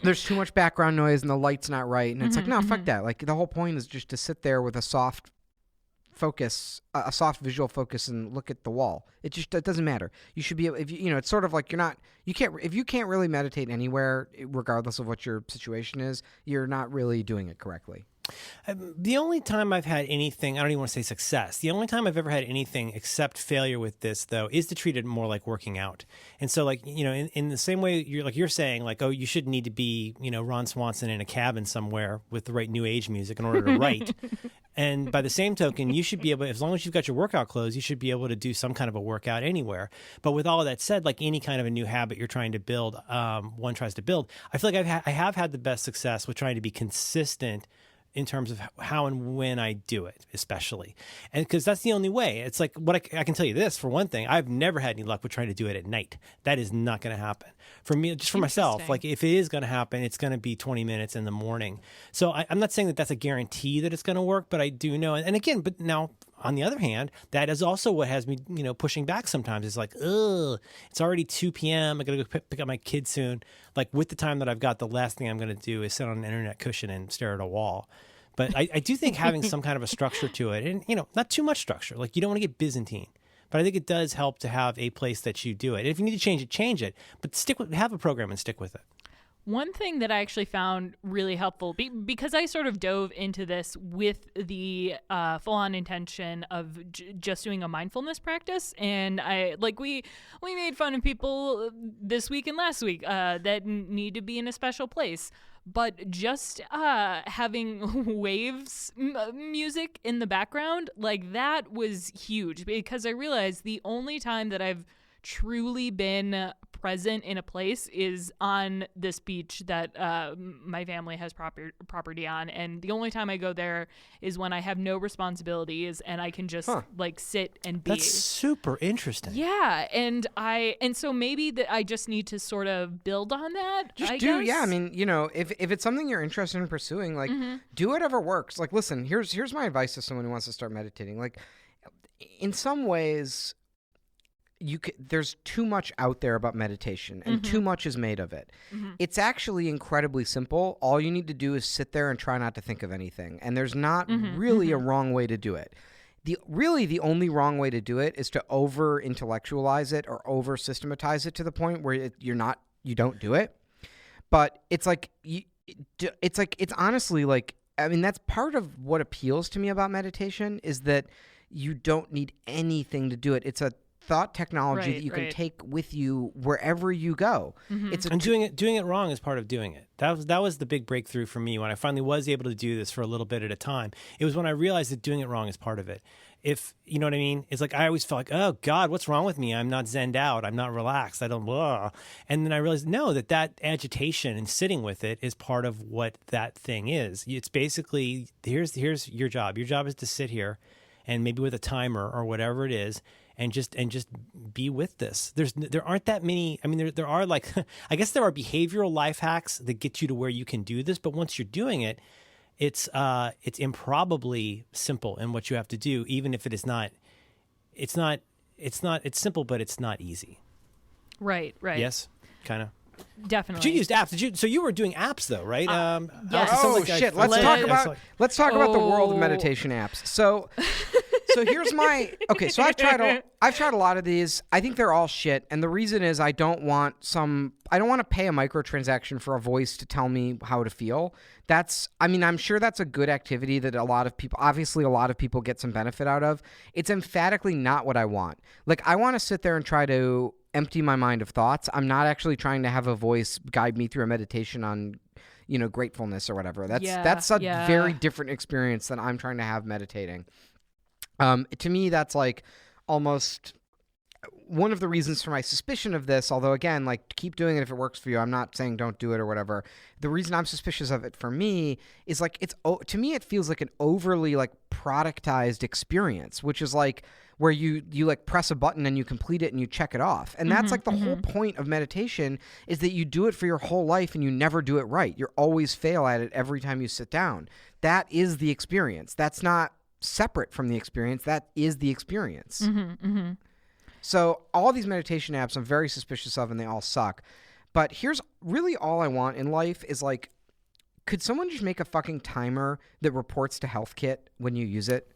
there's too much background noise and the light's not right. And it's like, no, fuck that. Like, the whole point is just to sit there with a soft focus, a soft visual focus, and look at the wall. It doesn't matter. You should be able, if it's sort of like if you can't really meditate anywhere, regardless of what your situation is, you're not really doing it correctly. The only time I've had anything, I don't even want to say success, the only time I've ever had anything except failure with this, though, is to treat it more like working out. And so, like, in the same way you're saying, like, oh, you shouldn't need to be, Ron Swanson in a cabin somewhere with the right new age music in order to write. And by the same token, you should be able, as long as you've got your workout clothes, you should be able to do some kind of a workout anywhere. But with all of that said, like any kind of a new habit you're trying to build, one tries to build, I feel like I have had the best success with trying to be consistent in terms of how and when I do it, especially. And because that's the only way. It's like, what I can tell you this, for one thing, I've never had any luck with trying to do it at night. That is not going to happen. For me, just for myself, like if it is going to happen, it's going to be 20 minutes in the morning. So I'm not saying that that's a guarantee that it's going to work, but I do know. And again, but now, on the other hand, that is also what has me, pushing back sometimes. It's like, ugh, it's already 2 p.m. I got to go pick up my kid soon. Like with the time that I've got, the last thing I'm going to do is sit on an internet cushion and stare at a wall. But I do think having some kind of a structure to it, and, not too much structure. Like you don't want to get Byzantine. But I think it does help to have a place that you do it. And if you need to change it. But have a program and stick with it. One thing that I actually found really helpful, because I sort of dove into this with the full-on intention of just doing a mindfulness practice, and we made fun of people this week and last week that need to be in a special place. But just having waves music in the background, like that was huge, because I realized the only time that I've truly been present in a place is on this beach that my family has property on, and the only time I go there is when I have no responsibilities and I can just like sit and be. That's super interesting. Yeah, and so maybe that I just need to sort of build on that. I guess. Yeah. I mean, if it's something you're interested in pursuing, like do whatever works. Like, listen, here's my advice to someone who wants to start meditating. Like, in some ways, there's too much out there about meditation, and too much is made of it. It's actually incredibly simple. All you need to do is sit there and try not to think of anything. And there's not really a wrong way to do it. The only wrong way to do it is to over intellectualize it or over systematize it to the point where you don't do it. But it's honestly like, I mean, that's part of what appeals to me about meditation, is that you don't need anything to do it. It's a thought technology that you can take with you wherever you go. And doing it wrong is part of doing it. That was the big breakthrough for me when I finally was able to do this for a little bit at a time. It was when I realized that doing it wrong is part of it. If you know what I mean, it's like I always felt like, oh God, what's wrong with me? I'm not zenned out. I'm not relaxed. I don't blah. And then I realized no, that agitation and sitting with it is part of what that thing is. It's basically here's your job. Your job is to sit here, and maybe with a timer or whatever it is, and just be with this. There aren't that many. I mean, there are like, I guess there are behavioral life hacks that get you to where you can do this. But once you're doing it, it's improbably simple in what you have to do, even if it is not. It's It's simple, but it's not easy. Right. Yes, kind of. Definitely. But you used apps. So you were doing apps though, right? Yes. Shit. Let's talk about the world of meditation apps. So here's my So I've tried a lot of these. I think they're all shit, and the reason is I don't want to pay a microtransaction for a voice to tell me how to feel. I'm sure that's a good activity that a lot of people get some benefit out of. It's emphatically not what I want. Like, I want to sit there and try to empty my mind of thoughts. I'm not actually trying to have a voice guide me through a meditation on, gratefulness or whatever. That's a very different experience than I'm trying to have meditating. To me, that's like almost one of the reasons for my suspicion of this, although again, like, keep doing it if it works for you. I'm not saying don't do it or whatever. The reason I'm suspicious of it for me is like, to me, it feels like an overly like productized experience, which is like where you like press a button and you complete it and you check it off. And that's like the whole point of meditation, is that you do it for your whole life and you never do it right. You always fail at it every time you sit down. That is the experience. That's not separate from the experience. That is the experience. So all these meditation apps I'm very suspicious of, and they all suck. But here's really all I want in life is like, could someone just make a fucking timer that reports to HealthKit when you use it?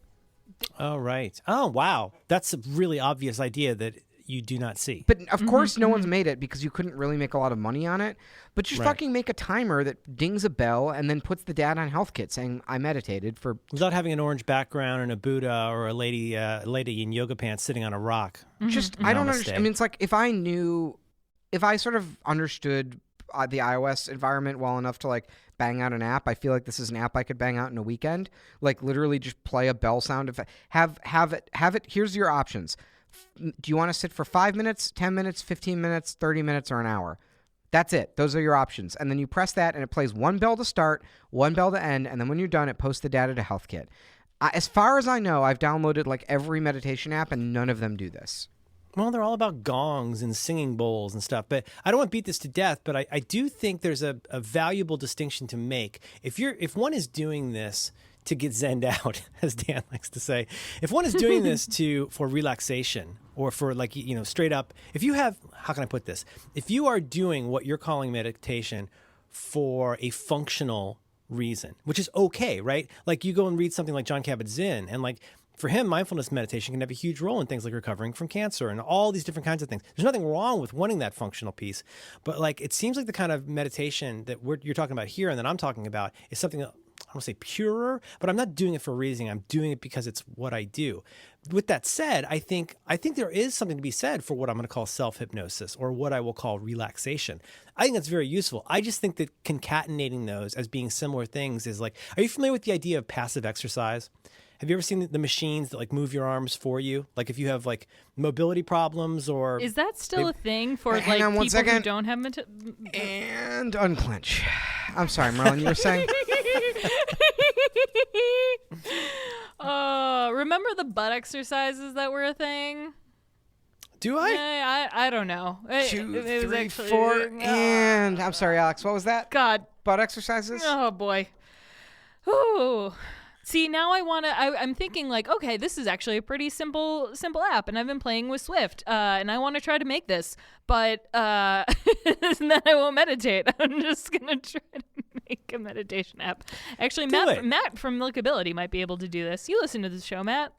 Oh, right. Oh, wow. That's a really obvious idea that you do not see. But of course, no one's made it because you couldn't really make a lot of money on it. But just fucking make a timer that dings a bell and then puts the data on HealthKit saying, I meditated for... Without having an orange background and a Buddha or a lady in yoga pants sitting on a rock. Just, I don't understand. I mean, it's like if I sort of understood the iOS environment well enough to like bang out an app, I feel like this is an app I could bang out in a weekend. Like literally just play a bell sound effect. Have it. Here's your options. Do you want to sit for 5 minutes, 10 minutes, 15 minutes, 30 minutes, or an hour? That's it. Those are your options. And then you press that and it plays one bell to start, one bell to end. And then when you're done, it posts the data to HealthKit. As far as I know, I've downloaded like every meditation app and none of them do this. Well, they're all about gongs and singing bowls and stuff. But I don't want to beat this to death, but I do think there's a valuable distinction to make. If one is doing this to get zenned out, as Dan likes to say, if one is doing this for relaxation or for like, straight up, if you have, how can I put this? If you are doing what you're calling meditation for a functional reason, which is okay, right? Like you go and read something like Jon Kabat-Zinn and like, for him, mindfulness meditation can have a huge role in things like recovering from cancer and all these different kinds of things. There's nothing wrong with wanting that functional piece, but like it seems like the kind of meditation that you're talking about here and that I'm talking about is something that, I don't want to say purer, but I'm not doing it for a reason. I'm doing it because it's what I do. With that said, I think there is something to be said for what I'm going to call self-hypnosis or what I will call relaxation. I think that's very useful. I just think that concatenating those as being similar things is like, are you familiar with the idea of passive exercise? Have you ever seen the machines that like move your arms for you? Like if you have like mobility problems or... Is that still a thing for like Hang on one people second. who don't have... And unclench. I'm sorry, Merlin, you were saying? Remember the butt exercises that were a thing? Do I? I don't know. Two, It was three, actually- four, and... I'm sorry, Alex, what was that? God. Butt exercises? Oh, boy. Ooh. See, now I'm thinking like, okay, this is actually a pretty simple app, and I've been playing with Swift, and I want to try to make this, but and then I won't meditate. I'm just gonna try to make a meditation app. Actually, Matt from Milkability might be able to do this. You listen to the show, Matt.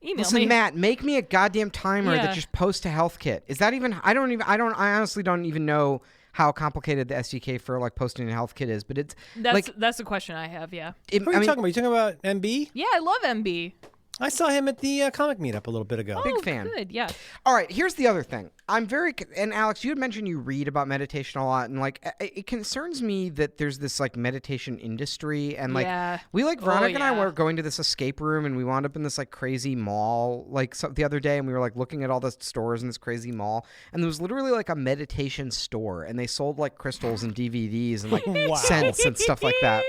Email Listen, me. Matt, make me a goddamn timer that just posts to HealthKit. Is that even? I honestly don't even know how complicated the SDK for like posting to HealthKit is, but it's that's the question I have. Yeah. What are you talking about? Are you talking about MB? Yeah, I love MB. I saw him at the comic meetup a little bit ago. Big fan. Good, yeah. All right, here's the other thing. And Alex, you had mentioned you read about meditation a lot, and like it concerns me that there's this like meditation industry, and like Veronica and I were going to this escape room, and we wound up in this like crazy mall the other day, and we were like looking at all the stores in this crazy mall, and there was literally like a meditation store, and they sold like crystals and DVDs and like scents and stuff like that.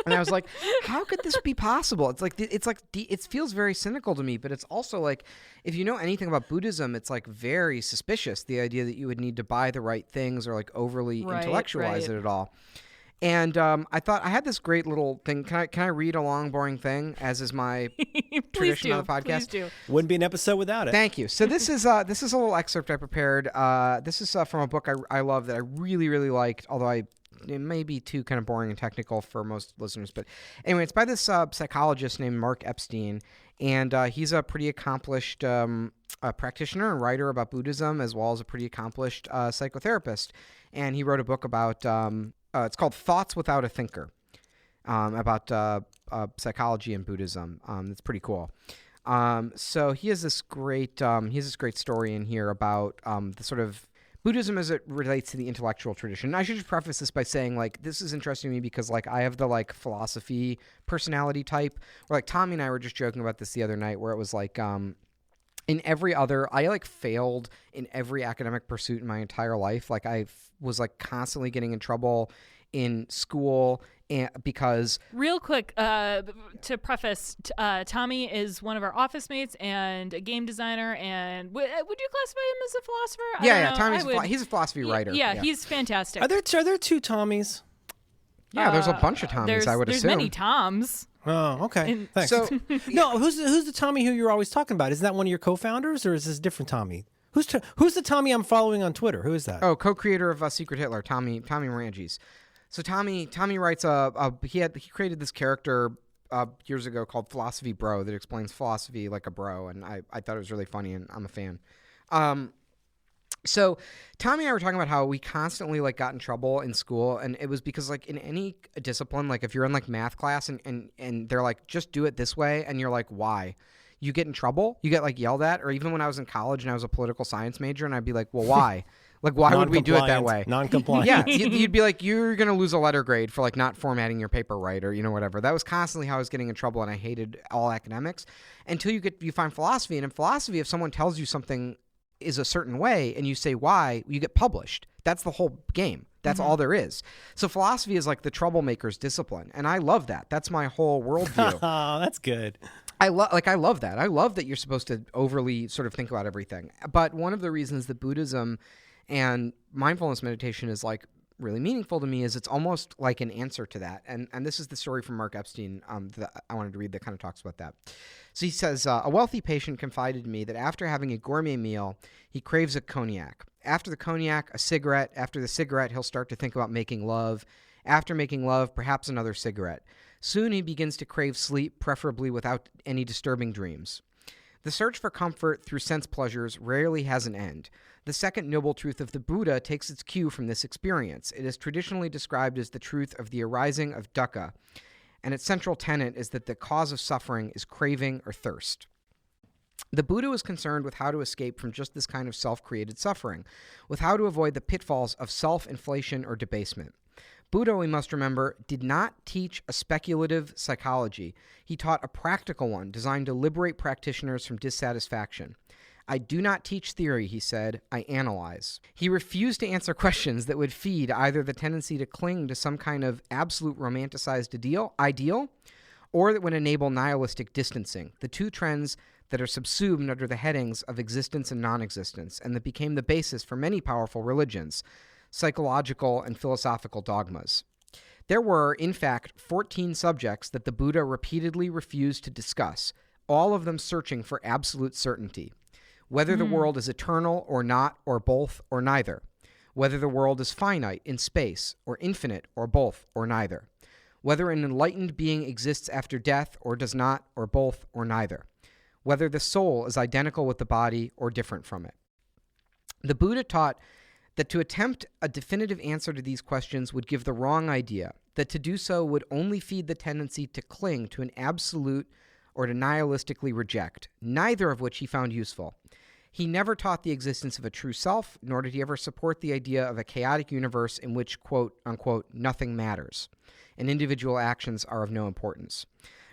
And I was like, how could this be possible? It feels very cynical to me, but it's also like, if you know anything about Buddhism, it's like very suspicious, the idea that you would need to buy the right things or like overly intellectualize it at all. And I thought I had this great little thing. Can I read a long, boring thing, as is my tradition on the podcast? Please do. Wouldn't be an episode without it. Thank you. So this is a little excerpt I prepared. This is from a book I love that I really, really liked, although it may be too kind of boring and technical for most listeners. But anyway, it's by this psychologist named Mark Epstein, and he's a pretty accomplished practitioner and writer about Buddhism, as well as a pretty accomplished psychotherapist. And he wrote a book about, it's called Thoughts Without a Thinker, about psychology and Buddhism. It's pretty cool. So he has this great story in here about the sort of Buddhism as it relates to the intellectual tradition. And I should just preface this by saying, like, this is interesting to me because, like, I have the, like, philosophy personality type, where, like, Tommy and I were just joking about this the other night, where it was, like, I, like, failed in every academic pursuit in my entire life. Like, I was, like, constantly getting in trouble in school because... Real quick, to preface, Tommy is one of our office mates and a game designer, and would you classify him as a philosopher? Yeah, Tommy's he's a philosophy writer. Yeah, he's fantastic. Are there two Tommies? Yeah, there's a bunch of Tommies, I would assume. There's many Toms. Oh, okay. Thanks. So, no, who's the Tommy who you're always talking about? Isn't that one of your co-founders, or is this a different Tommy? Who's the Tommy I'm following on Twitter? Who is that? Oh, co-creator of Secret Hitler, Tommy Moranges. So Tommy writes he created this character years ago called Philosophy Bro that explains philosophy like a bro, and I thought it was really funny, and I'm a fan. So Tommy and I were talking about how we constantly like got in trouble in school, and it was because like in any discipline, like if you're in like math class and they're like, just do it this way, and you're like, why? You get in trouble, you get like yelled at. Or even when I was in college and I was a political science major, and I'd be like, well, why? Like, why would we do it that way? Non-compliant. Yeah, you'd be like, you're going to lose a letter grade for like not formatting your paper right, or, you know, whatever. That was constantly how I was getting in trouble, and I hated all academics until you find philosophy. And in philosophy, if someone tells you something is a certain way and you say why, you get published. That's the whole game. That's all there is. So philosophy is like the troublemaker's discipline, and I love that. That's my whole worldview. Oh, that's good. I love that. I love that you're supposed to overly sort of think about everything. But one of the reasons that Buddhism and mindfulness meditation is like really meaningful to me is it's almost like an answer to that. And this is the story from Mark Epstein that I wanted to read that kind of talks about that. So he says, a wealthy patient confided to me that after having a gourmet meal, he craves a cognac. After the cognac, a cigarette. After the cigarette, he'll start to think about making love. After making love, perhaps another cigarette. Soon he begins to crave sleep, preferably without any disturbing dreams. The search for comfort through sense pleasures rarely has an end. The second noble truth of the Buddha takes its cue from this experience. It is traditionally described as the truth of the arising of dukkha, and its central tenet is that the cause of suffering is craving or thirst. The Buddha was concerned with how to escape from just this kind of self-created suffering, with how to avoid the pitfalls of self-inflation or debasement. Buddha, we must remember, did not teach a speculative psychology. He taught a practical one designed to liberate practitioners from dissatisfaction. I do not teach theory, he said, I analyze. He refused to answer questions that would feed either the tendency to cling to some kind of absolute romanticized ideal, or that would enable nihilistic distancing, the two trends that are subsumed under the headings of existence and non-existence, and that became the basis for many powerful religions, psychological and philosophical dogmas. There were, in fact, 14 subjects that the Buddha repeatedly refused to discuss, all of them searching for absolute certainty. Whether the world is eternal or not, or both, or neither. Whether the world is finite in space, or infinite, or both, or neither. Whether an enlightened being exists after death, or does not, or both, or neither. Whether the soul is identical with the body, or different from it. The Buddha taught that to attempt a definitive answer to these questions would give the wrong idea, that to do so would only feed the tendency to cling to an absolute or to nihilistically reject, neither of which he found useful. He never taught the existence of a true self, nor did he ever support the idea of a chaotic universe in which, quote, unquote, nothing matters, and individual actions are of no importance.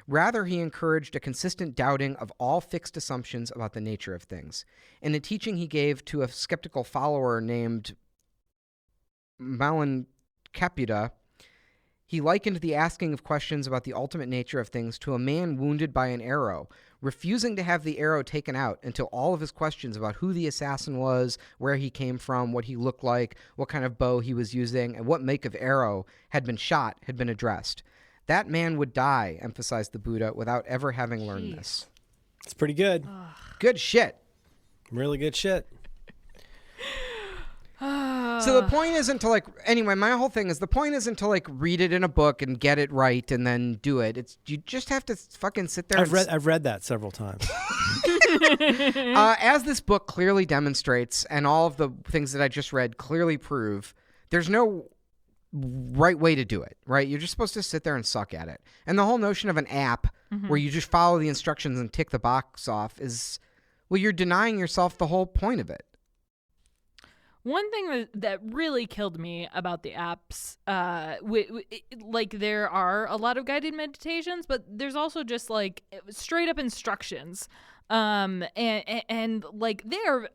Rather, he encouraged a consistent doubting of all fixed assumptions about the nature of things. In a teaching he gave to a skeptical follower named Malankaputa, he likened the asking of questions about the ultimate nature of things to a man wounded by an arrow, refusing to have the arrow taken out until all of his questions about who the assassin was, where he came from, what he looked like, what kind of bow he was using, and what make of arrow had been addressed. That man would die, emphasized the Buddha, without ever having learned this. It's pretty good. Good shit. Really good shit. So the point isn't to anyway, my whole thing is the point isn't to read it in a book and get it right and then do it. It's you just have to fucking sit there. I've read that several times. As this book clearly demonstrates, and all of the things that I just read clearly prove, there's no right way to do it, right? You're just supposed to sit there and suck at it. And the whole notion of an app where you just follow the instructions and tick the box off is, well, you're denying yourself the whole point of it. One thing that really killed me about the apps, there are a lot of guided meditations, but there's also just straight up instructions, and they are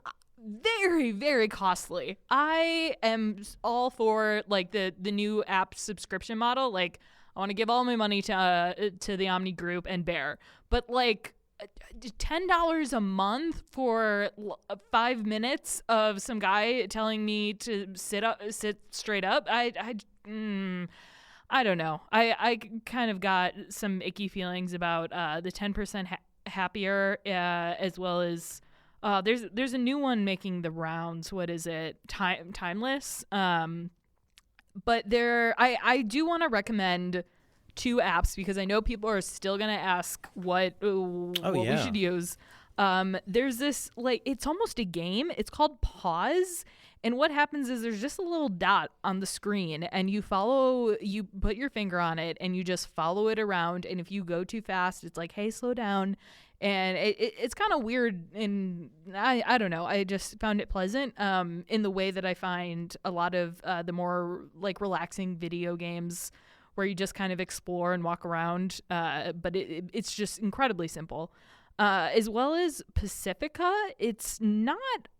very, very costly. I am all for the new app subscription model. I want to give all my money to the Omni Group and Bear, but $10 a month for 5 minutes of some guy telling me to sit straight up. I don't know. I kind of got some icky feelings about the 10% happier, as well as there's a new one making the rounds. What is it? Timeless. But I do want to recommend 2 apps because I know people are still going to ask what we should use. There's this, like, it's almost a game. It's called Pause. And what happens is there's just a little dot on the screen, and you put your finger on it, and you just follow it around. And if you go too fast, it's like, hey, slow down. And it's kind of weird, and I don't know. I just found it pleasant in the way that I find a lot of the more like relaxing video games where you just kind of explore and walk around. But it's just incredibly simple. As well as Pacifica, it's not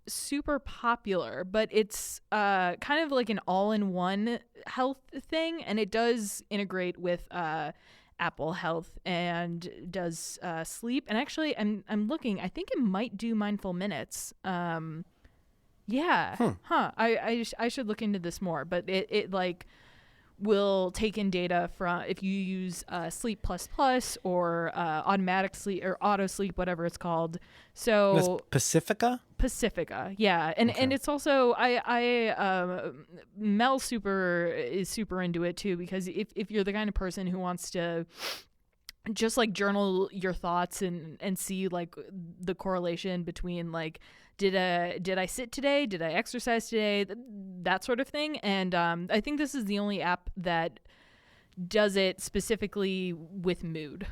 super popular, but it's kind of like an all-in-one health thing, and it does integrate with Apple Health and does sleep. And actually, I'm looking. I think it might do mindful minutes. Yeah. I should look into this more. But it like will take in data from if you use Sleep Plus Plus or automatic sleep or auto sleep, whatever it's called. So That's Pacifica, yeah, and it's also Mel is super into it too, because if you're the kind of person who wants to just like journal your thoughts and see like the correlation between like did I sit today, did I exercise today, that sort of thing. And I think this is the only app that does it specifically with mood,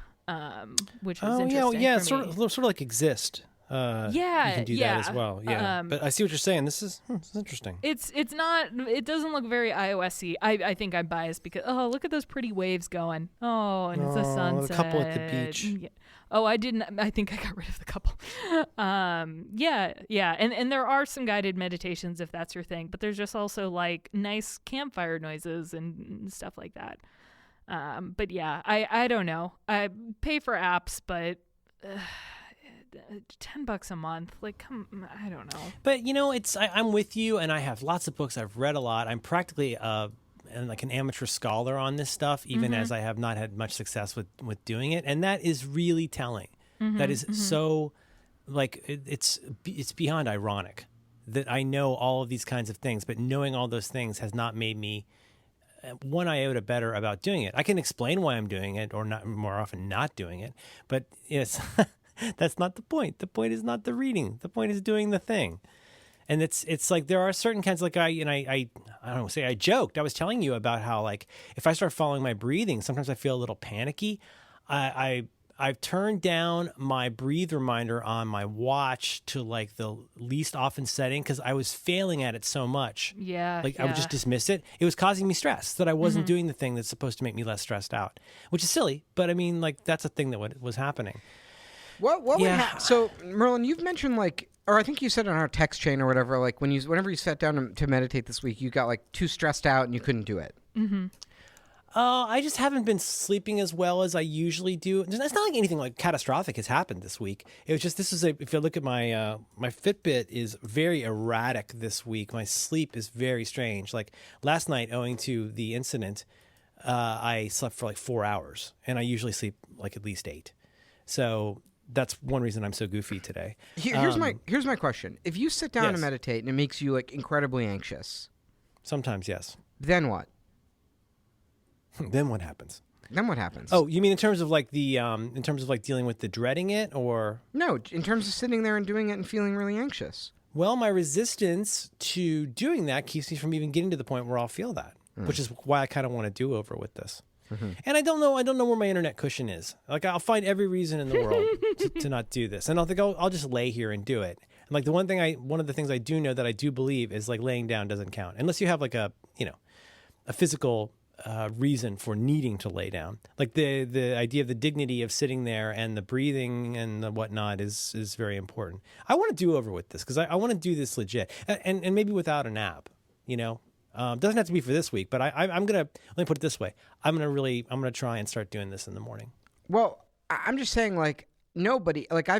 which is interesting for sort me. of like Exist. You can do that as well. Yeah, but I see what you're saying. This is interesting. It's not. It doesn't look very iOS-y. I think I'm biased because look at those pretty waves going. And it's a sunset. The couple at the beach. Yeah. I didn't. I think I got rid of the couple. Yeah. And there are some guided meditations if that's your thing, but there's just also like nice campfire noises and stuff like that. But yeah, I don't know. I pay for apps, but. $10 a month, like, I don't know. But I'm with you, and I have lots of books. I've read a lot. I'm practically like an amateur scholar on this stuff, even as I have not had much success with doing it, and that is really telling. That is so, like, it's beyond ironic that I know all of these kinds of things, but knowing all those things has not made me one iota better about doing it. I can explain why I'm doing it, or not more often not doing it, but it's. That's not the point. The point is not the reading. The point is doing the thing. And it's like there are certain kinds, like I don't say I joked. I was telling you about how, like, if I start following my breathing, sometimes I feel a little panicky. I've turned down my breathe reminder on my watch to like the least often setting because I was failing at it so much. Yeah. I would just dismiss it. It was causing me stress that I wasn't doing the thing that's supposed to make me less stressed out, which is silly. But I mean, like, that's a thing that was happening. So Merlin, you've mentioned like, or I think you said on our text chain or whatever, like whenever you sat down to meditate this week, you got like too stressed out and you couldn't do it. I just haven't been sleeping as well as I usually do. It's not like anything like catastrophic has happened this week. It was just if you look at my my Fitbit is very erratic this week. My sleep is very strange. Like last night, owing to the incident, I slept for like 4 hours, and I usually sleep like at least 8. So. That's one reason I'm so goofy today. Here's my question. If you sit down and meditate and it makes you like incredibly anxious. Sometimes, yes. Then what? Then what happens? Oh, you mean in terms of like dealing with the dreading it, or? No, in terms of sitting there and doing it and feeling really anxious. Well, my resistance to doing that keeps me from even getting to the point where I'll feel that, which is why I kind of want to do over with this. And I don't know where my internet cushion is. Like, I'll find every reason in the world to not do this. And I'll think, I'll just lay here and do it. And like one of the things I do know that I do believe is like laying down doesn't count unless you have like a physical reason for needing to lay down. Like the idea of the dignity of sitting there and the breathing and the whatnot is very important. I want to do over with this because I want to do this legit and maybe without an app, doesn't have to be for this week, but I'm gonna, let me put it this way. I'm gonna try and start doing this in the morning. Well, I'm just saying, like, nobody, like, I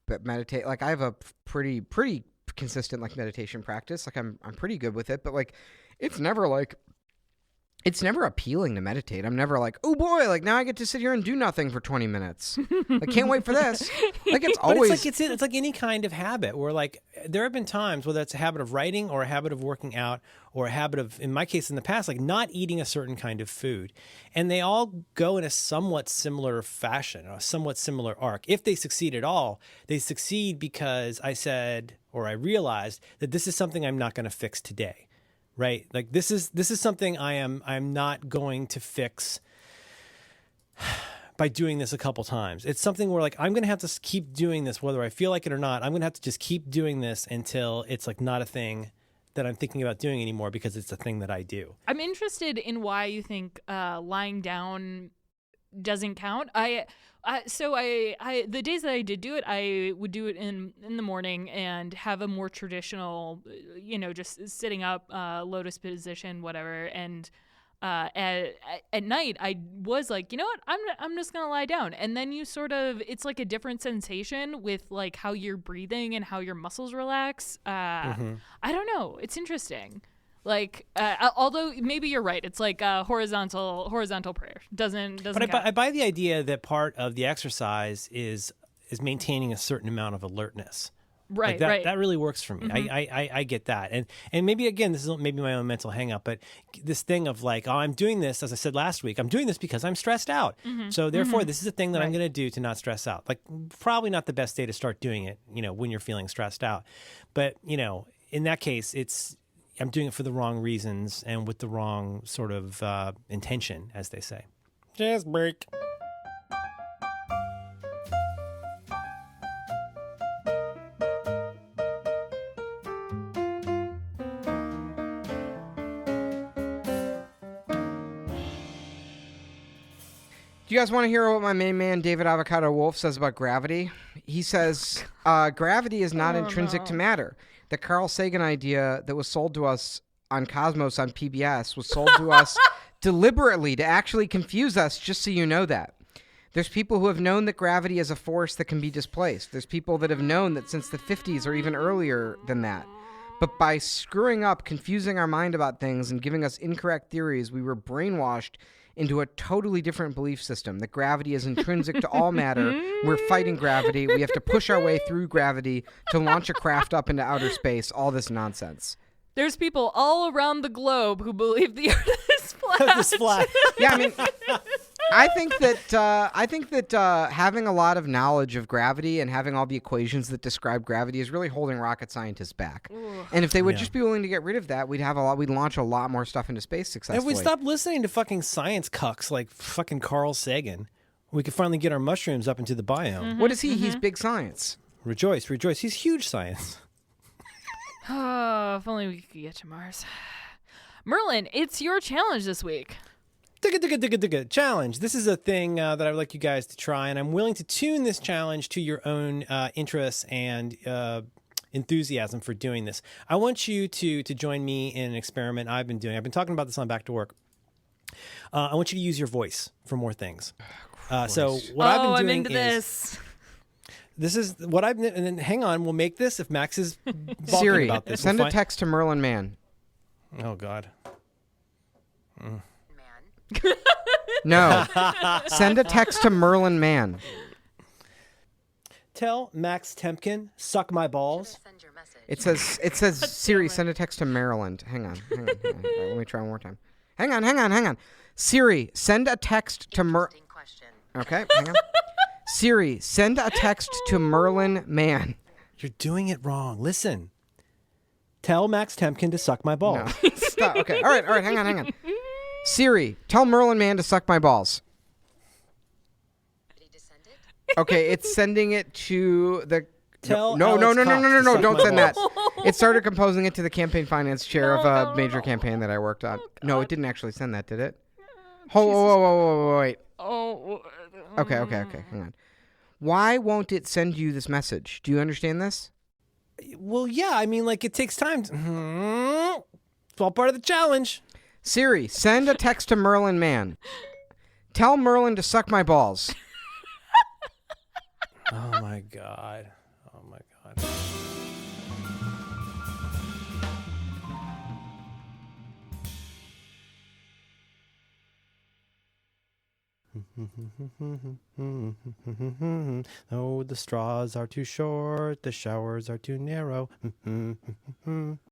have a pretty consistent like meditation practice. Like I'm pretty good with it, but like it's never like It's never appealing to meditate. I'm never like, oh boy, like now I get to sit here and do nothing for 20 minutes. I can't wait for this. Like it's But always it's like any kind of habit where like there have been times whether it's a habit of writing or a habit of working out or a habit of, in my case in the past, like not eating a certain kind of food. And they all go in a somewhat similar fashion, a somewhat similar arc. If they succeed at all, they succeed because I said, or I realized that this is something I'm not going to fix today. Right? Like this is something I'm not going to fix by doing this a couple times. It's something where like I'm going to have to keep doing this whether I feel like it or not. I'm going to have to just keep doing this until it's like not a thing that I'm thinking about doing anymore because it's a thing that I do. I'm interested in why you think lying down doesn't count. So the days that I did do it, I would do it in the morning and have a more traditional, just sitting up, lotus position, whatever. And at night, I was like, you know what, I'm just gonna lie down. And then you sort of, it's like a different sensation with like how you're breathing and how your muscles relax. I don't know. It's interesting. Like, although maybe you're right, it's like horizontal prayer doesn't. But I buy the idea that part of the exercise is maintaining a certain amount of alertness. Right, like right. That really works for me. I get that, and maybe again this is maybe my own mental hang up, but this thing of like, oh, I'm doing this, as I said last week, I'm doing this because I'm stressed out. So therefore, this is a thing that I'm going to do to not stress out. Like, probably not the best day to start doing it, when you're feeling stressed out. But in that case, I'm doing it for the wrong reasons and with the wrong sort of intention, as they say. Just break. Do you guys want to hear what my main man, David Avocado Wolf, says about gravity? He says, gravity is not intrinsic to matter. The Carl Sagan idea that was sold to us on Cosmos on PBS was sold to us deliberately to actually confuse us, just so you know that. There's people who have known that gravity is a force that can be displaced. There's people that have known that since the 50s or even earlier than that. But by screwing up, confusing our mind about things, and giving us incorrect theories, we were brainwashed into a totally different belief system, that gravity is intrinsic to all matter. We're fighting gravity. We have to push our way through gravity to launch a craft up into outer space. All this nonsense. There's people all around the globe who believe the Earth is flat. It's flat. Yeah, I mean, I think that having a lot of knowledge of gravity and having all the equations that describe gravity is really holding rocket scientists back. And if they would just be willing to get rid of that, we'd launch a lot more stuff into space successfully. If we stop listening to fucking science cucks like fucking Carl Sagan, we could finally get our mushrooms up into the biome. What is he? He's big science. Rejoice. He's huge science. Oh, if only we could get to Mars. Merlin, it's your challenge this week. Digga. Challenge. This is a thing that I would like you guys to try, and I'm willing to tune this challenge to your own interests and enthusiasm for doing this. I want you to join me in an experiment I've been doing. I've been talking about this on Back to Work. I want you to use your voice for more things. So what I've been doing I'm into this. This is what I've, and then hang on, we'll make this if Max is balking Siri, about this. send a text to Merlin Man. Oh God. No, send a text to Merlin Man. Tell Max Temkin, suck my balls. It says Siri, send a text to Maryland. Hang on. Right, let me try one more time. Hang on. Siri, send a text to Okay, hang on. Siri, send a text to Merlin Man. You're doing it wrong. Listen. Tell Max Temkin to suck my balls. No. Stop. Okay. All right. Hang on. Siri, tell Merlin Man to suck my balls. Okay, it's sending it to the. Tell No! Alex Cox to suck Don't my send that. balls. It started composing it to the campaign finance chair of a major campaign that I worked on. No, it didn't actually send that, did it? Whoa, wait. Oh. Okay. Hang on. Why won't it send you this message? Do you understand this? Well, yeah. I mean, like, it takes time. It's all part of the challenge. Siri, send a text to Merlin Man. Tell Merlin to suck my balls. Oh my God. Oh, the straws are too short, the showers are too narrow.